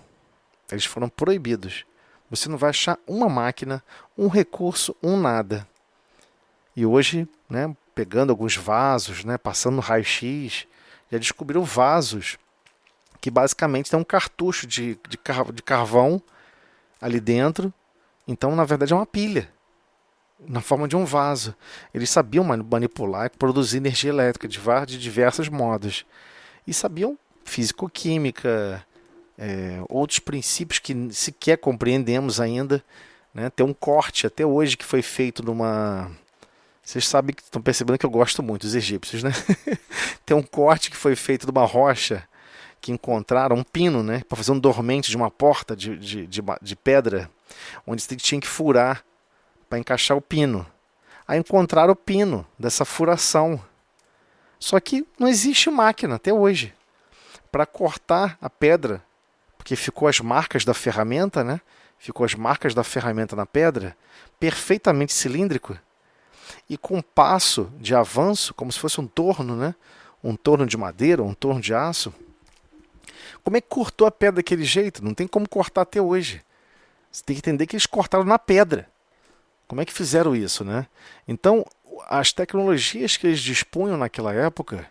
Speaker 1: Eles foram proibidos. Você não vai achar uma máquina, um recurso, um nada. E hoje, né, pegando alguns vasos, né, passando no raio-x, já descobriram vasos que basicamente tem um cartucho de carvão ali dentro. Então, na verdade, é uma pilha, na forma de um vaso. Eles sabiam manipular e produzir energia elétrica de diversos modos. E sabiam físico-química, outros princípios que sequer compreendemos ainda. Né? Tem um corte até hoje que foi feito numa... Vocês sabem que estão percebendo que eu gosto muito dos egípcios, né? Tem um corte que foi feito de uma rocha que encontraram, um pino, né, para fazer um dormente de uma porta de pedra, onde você tinha que furar para encaixar o pino. Aí encontraram o pino dessa furação. Só que não existe máquina até hoje para cortar a pedra, porque ficou as marcas da ferramenta, né? Ficou as marcas da ferramenta na pedra, perfeitamente cilíndrico e com um passo de avanço, como se fosse um torno, né? um torno de madeira, um torno de aço. Como é que cortou a pedra daquele jeito? Não tem como cortar até hoje. Você tem que entender que eles cortaram na pedra. Como é que fizeram isso, né? Então, as tecnologias que eles dispunham naquela época,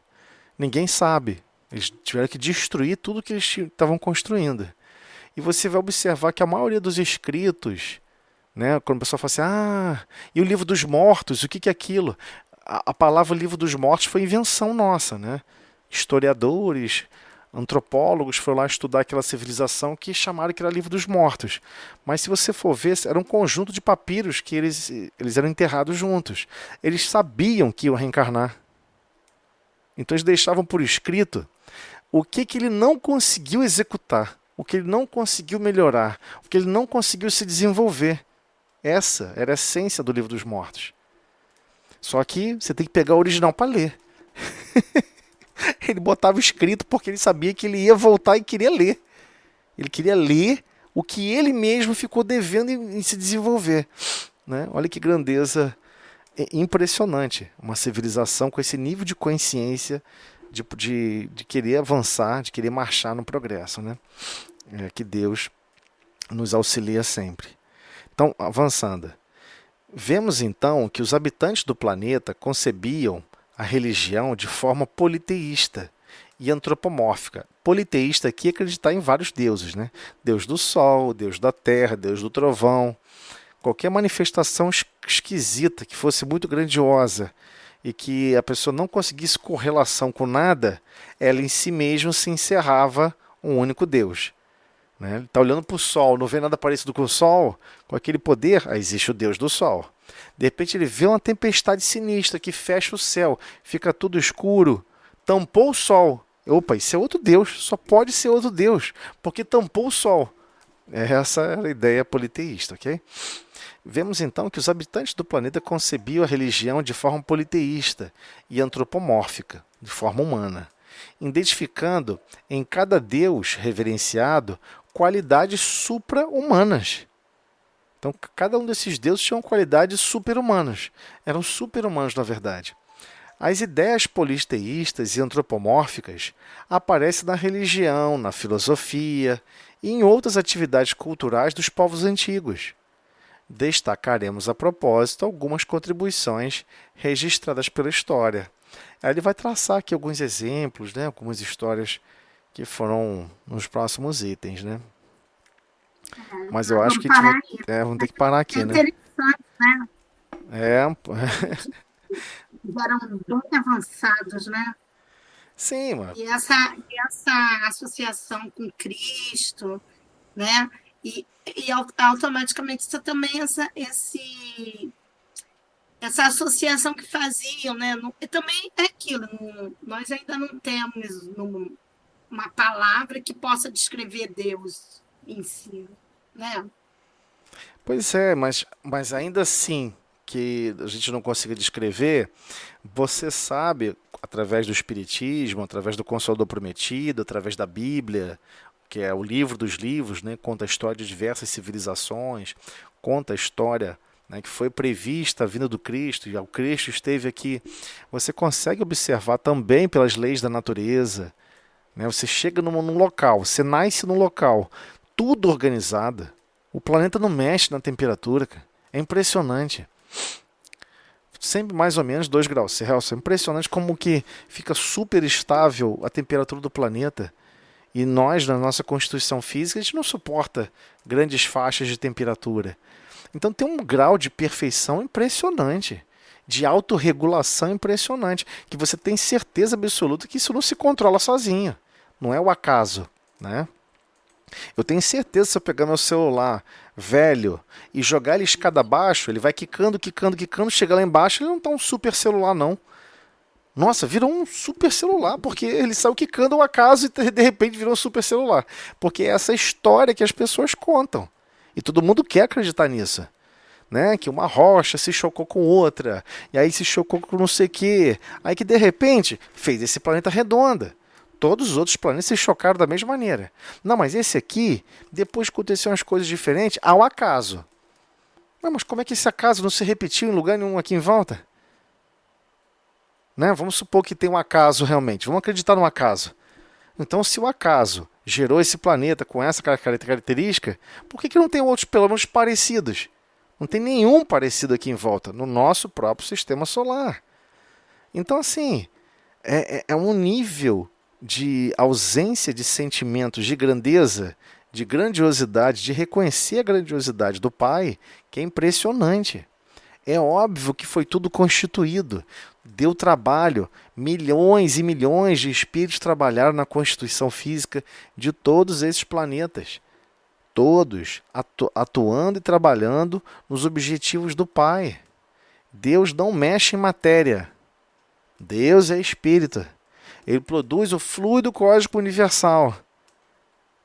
Speaker 1: ninguém sabe. Eles tiveram que destruir tudo que eles estavam construindo. E você vai observar que a maioria dos escritos, né, quando o pessoal fala assim, e o livro dos mortos, o que é aquilo? A palavra livro dos mortos foi invenção nossa, né? Historiadores, antropólogos foram lá estudar aquela civilização que chamaram que era livro dos mortos. Mas se você for ver, era um conjunto de papiros que eles eram enterrados juntos. Eles sabiam que iam reencarnar. Então eles deixavam por escrito o que ele não conseguiu executar, o que ele não conseguiu melhorar, o que ele não conseguiu se desenvolver. Essa era a essência do livro dos mortos. Só que você tem que pegar o original para ler. Ele botava escrito porque ele sabia que ele ia voltar e queria ler. Ele queria ler o que ele mesmo ficou devendo em se desenvolver. Né? Olha que grandeza impressionante. Uma civilização com esse nível de consciência de querer avançar, de querer marchar no progresso. Né? Que Deus nos auxilia sempre. Então, avançando. Vemos então que os habitantes do planeta concebiam a religião de forma politeísta e antropomórfica. Politeísta aqui é acreditar em vários deuses, né? Deus do sol, Deus da terra, Deus do trovão. Qualquer manifestação esquisita, que fosse muito grandiosa e que a pessoa não conseguisse correlação com nada, ela em si mesma se encerrava um único Deus. Né? Ele está olhando para o sol, não vê nada parecido com o sol, com aquele poder, aí existe o Deus do sol. De repente ele vê uma tempestade sinistra que fecha o céu, fica tudo escuro, tampou o sol. Opa, isso é outro Deus, só pode ser outro Deus, porque tampou o sol. Essa era a ideia politeísta, ok? Vemos então que os habitantes do planeta concebiam a religião de forma politeísta e antropomórfica, de forma humana, identificando em cada Deus reverenciado qualidades supra-humanas. Então, cada um desses deuses tinha qualidades super-humanas. Eram super-humanos, na verdade. As ideias politeístas e antropomórficas aparecem na religião, na filosofia e em outras atividades culturais dos povos antigos. Destacaremos a propósito algumas contribuições registradas pela história. Aí ele vai traçar aqui alguns exemplos, né, algumas histórias que foram nos próximos itens, né? Mas eu acho
Speaker 2: Vamos
Speaker 1: que a gente vai,
Speaker 2: parar aí.
Speaker 1: vamos ter que parar
Speaker 2: É
Speaker 1: aqui, né?
Speaker 2: interessante, né?
Speaker 1: É,
Speaker 2: Eles eram bem avançados, né?
Speaker 1: sim, mano.
Speaker 2: E essa associação com Cristo, né? E automaticamente isso também essa associação que faziam, né? E também é aquilo, nós ainda não temos uma palavra que possa descrever Deus em si, né?
Speaker 1: Pois é, mas ainda assim que a gente não consiga descrever, você sabe, através do Espiritismo, através do Consolador Prometido, através da Bíblia, que é o livro dos livros, né, conta a história de diversas civilizações, conta a história, né, que foi prevista a vinda do Cristo, e o Cristo esteve aqui. Você consegue observar também pelas leis da natureza. Né, você chega num local, você nasce num local, tudo organizado. O planeta não mexe na temperatura, cara. É impressionante. Sempre mais ou menos 2 graus Celsius. É impressionante como que fica super estável a temperatura do planeta. E nós, na nossa constituição física, a gente não suporta grandes faixas de temperatura. Então tem um grau de perfeição impressionante, de autorregulação impressionante, que você tem certeza absoluta que isso não se controla sozinho. Não é o acaso, né? Eu tenho certeza que se eu pegar meu celular velho e jogar ele escada abaixo, ele vai quicando, quicando, quicando, chega lá embaixo, ele não está um super celular não. Nossa, virou um super celular, porque ele saiu quicando ao acaso e de repente virou um super celular. Porque é essa história que as pessoas contam. E todo mundo quer acreditar nisso. Né? Que uma rocha se chocou com outra, e aí se chocou com não sei o quê. Aí que de repente fez esse planeta redondo. Todos os outros planetas se chocaram da mesma maneira. Não, mas esse aqui, depois aconteceram umas coisas diferentes ao acaso. Não, mas como é que esse acaso não se repetiu em lugar nenhum aqui em volta? né? Vamos supor que tem um acaso realmente. Vamos acreditar no acaso. Então, se o acaso gerou esse planeta com essa característica, por que não tem outros, pelo menos, parecidos? Não tem nenhum parecido aqui em volta, no nosso próprio sistema solar. Então, assim, é um nível de ausência de sentimentos de grandeza, de grandiosidade, de reconhecer a grandiosidade do Pai, que é impressionante. É óbvio que foi tudo constituído, deu trabalho, milhões e milhões de espíritos trabalharam na constituição física de todos esses planetas. Todos atuando e trabalhando nos objetivos do Pai. Deus não mexe em matéria. Deus é espírito. Ele produz o fluido cósmico universal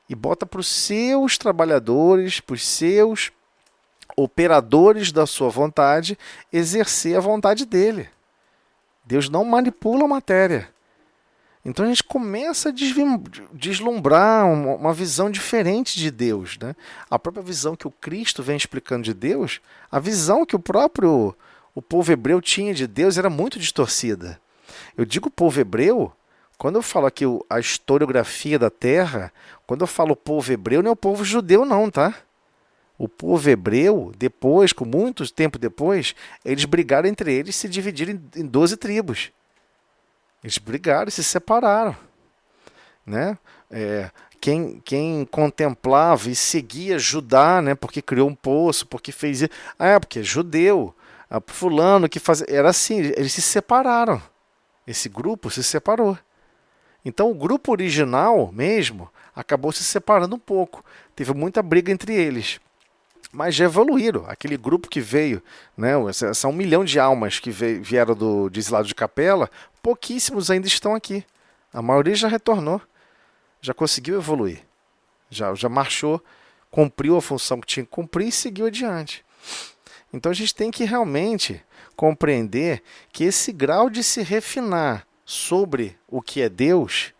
Speaker 1: e bota para os seus trabalhadores, para os seus operadores da sua vontade, exercer a vontade dele. Deus não manipula a matéria. Então a gente começa a deslumbrar uma visão diferente de Deus, né? A própria visão que o Cristo vem explicando de Deus, a visão que o povo hebreu tinha de Deus era muito distorcida. Eu digo povo hebreu, quando eu falo aqui a historiografia da Terra, quando eu falo povo hebreu, não é o povo judeu não, tá? O povo hebreu, depois, com muito tempo depois, eles brigaram entre eles e se dividiram em 12 tribos. Eles brigaram e se separaram, né? Quem contemplava e seguia Judá, né? Porque criou um poço, porque fez isso. Porque é judeu. Fulano que fazia. Era assim, eles se separaram. Esse grupo se separou. Então o grupo original mesmo acabou se separando um pouco. Teve muita briga entre eles. Mas já evoluíram. Aquele grupo que veio, né, são 1 milhão de almas que vieram do Deslado de Capela, pouquíssimos ainda estão aqui. A maioria já retornou, já conseguiu evoluir, já marchou, cumpriu a função que tinha que cumprir e seguiu adiante. Então a gente tem que realmente compreender que esse grau de se refinar sobre o que é Deus,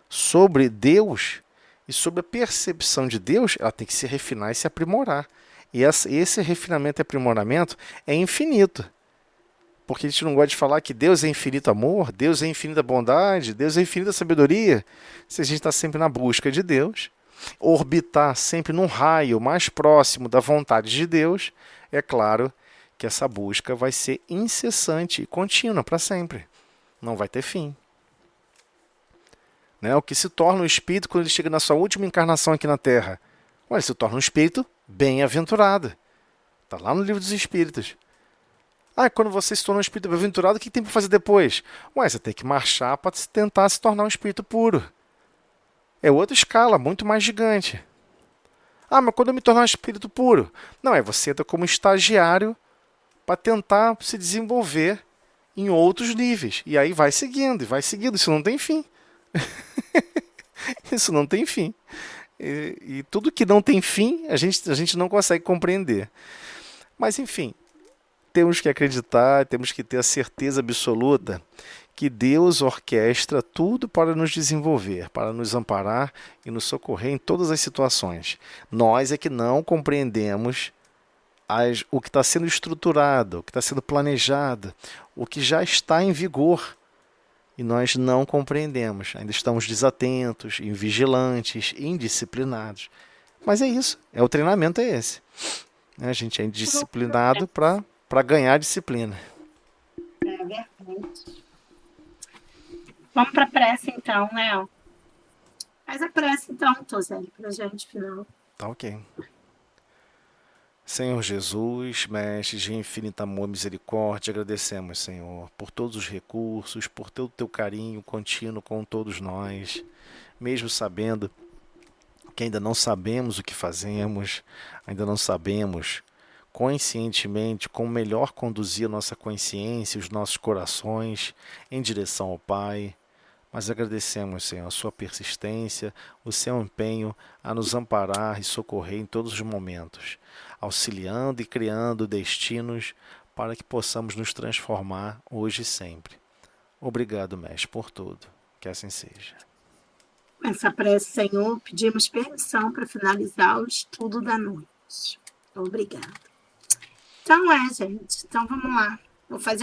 Speaker 1: sobre Deus e sobre a percepção de Deus, ela tem que se refinar e se aprimorar. E esse refinamento e aprimoramento é infinito. Porque a gente não gosta de falar que Deus é infinito amor, Deus é infinita bondade, Deus é infinita sabedoria. Se a gente está sempre na busca de Deus, orbitar sempre num raio mais próximo da vontade de Deus, é claro que essa busca vai ser incessante e contínua para sempre. Não vai ter fim. Né? O que se torna um espírito quando ele chega na sua última encarnação aqui na Terra? Ele se torna um espírito bem-aventurado. Está lá no livro dos Espíritos. Quando você se torna um espírito bem-aventurado, o que tem para fazer depois? Você tem que marchar para tentar se tornar um espírito puro. É outra escala, muito mais gigante. Mas quando eu me tornar um espírito puro? Não, você entra como estagiário para tentar se desenvolver em outros níveis. E aí vai seguindo, e vai seguindo. Isso não tem fim. Isso não tem fim. E tudo que não tem fim, a gente não consegue compreender. Mas, enfim, temos que acreditar, temos que ter a certeza absoluta que Deus orquestra tudo para nos desenvolver, para nos amparar e nos socorrer em todas as situações. Nós é que não compreendemos o que está sendo estruturado, o que está sendo planejado, o que já está em vigor. E nós não compreendemos, ainda estamos desatentos, invigilantes, indisciplinados. Mas é isso, o treinamento é esse. A gente é indisciplinado para ganhar disciplina.
Speaker 2: É verdade. Vamos para a prece então, né? Faz a prece então, Tozelli, para a gente, final.
Speaker 1: Tá ok. Senhor Jesus, Mestre de infinito amor e misericórdia, agradecemos, Senhor, por todos os recursos, por todo o teu carinho contínuo com todos nós, mesmo sabendo que ainda não sabemos o que fazemos, ainda não sabemos conscientemente como melhor conduzir a nossa consciência e os nossos corações em direção ao Pai. Mas agradecemos, Senhor, a sua persistência, o seu empenho a nos amparar e socorrer em todos os momentos, auxiliando e criando destinos para que possamos nos transformar hoje e sempre. Obrigado, Mestre, por tudo. Que assim seja.
Speaker 2: Essa prece, Senhor, pedimos permissão para finalizar o estudo da noite. Obrigada. Então gente. Então vamos lá. Vou fazer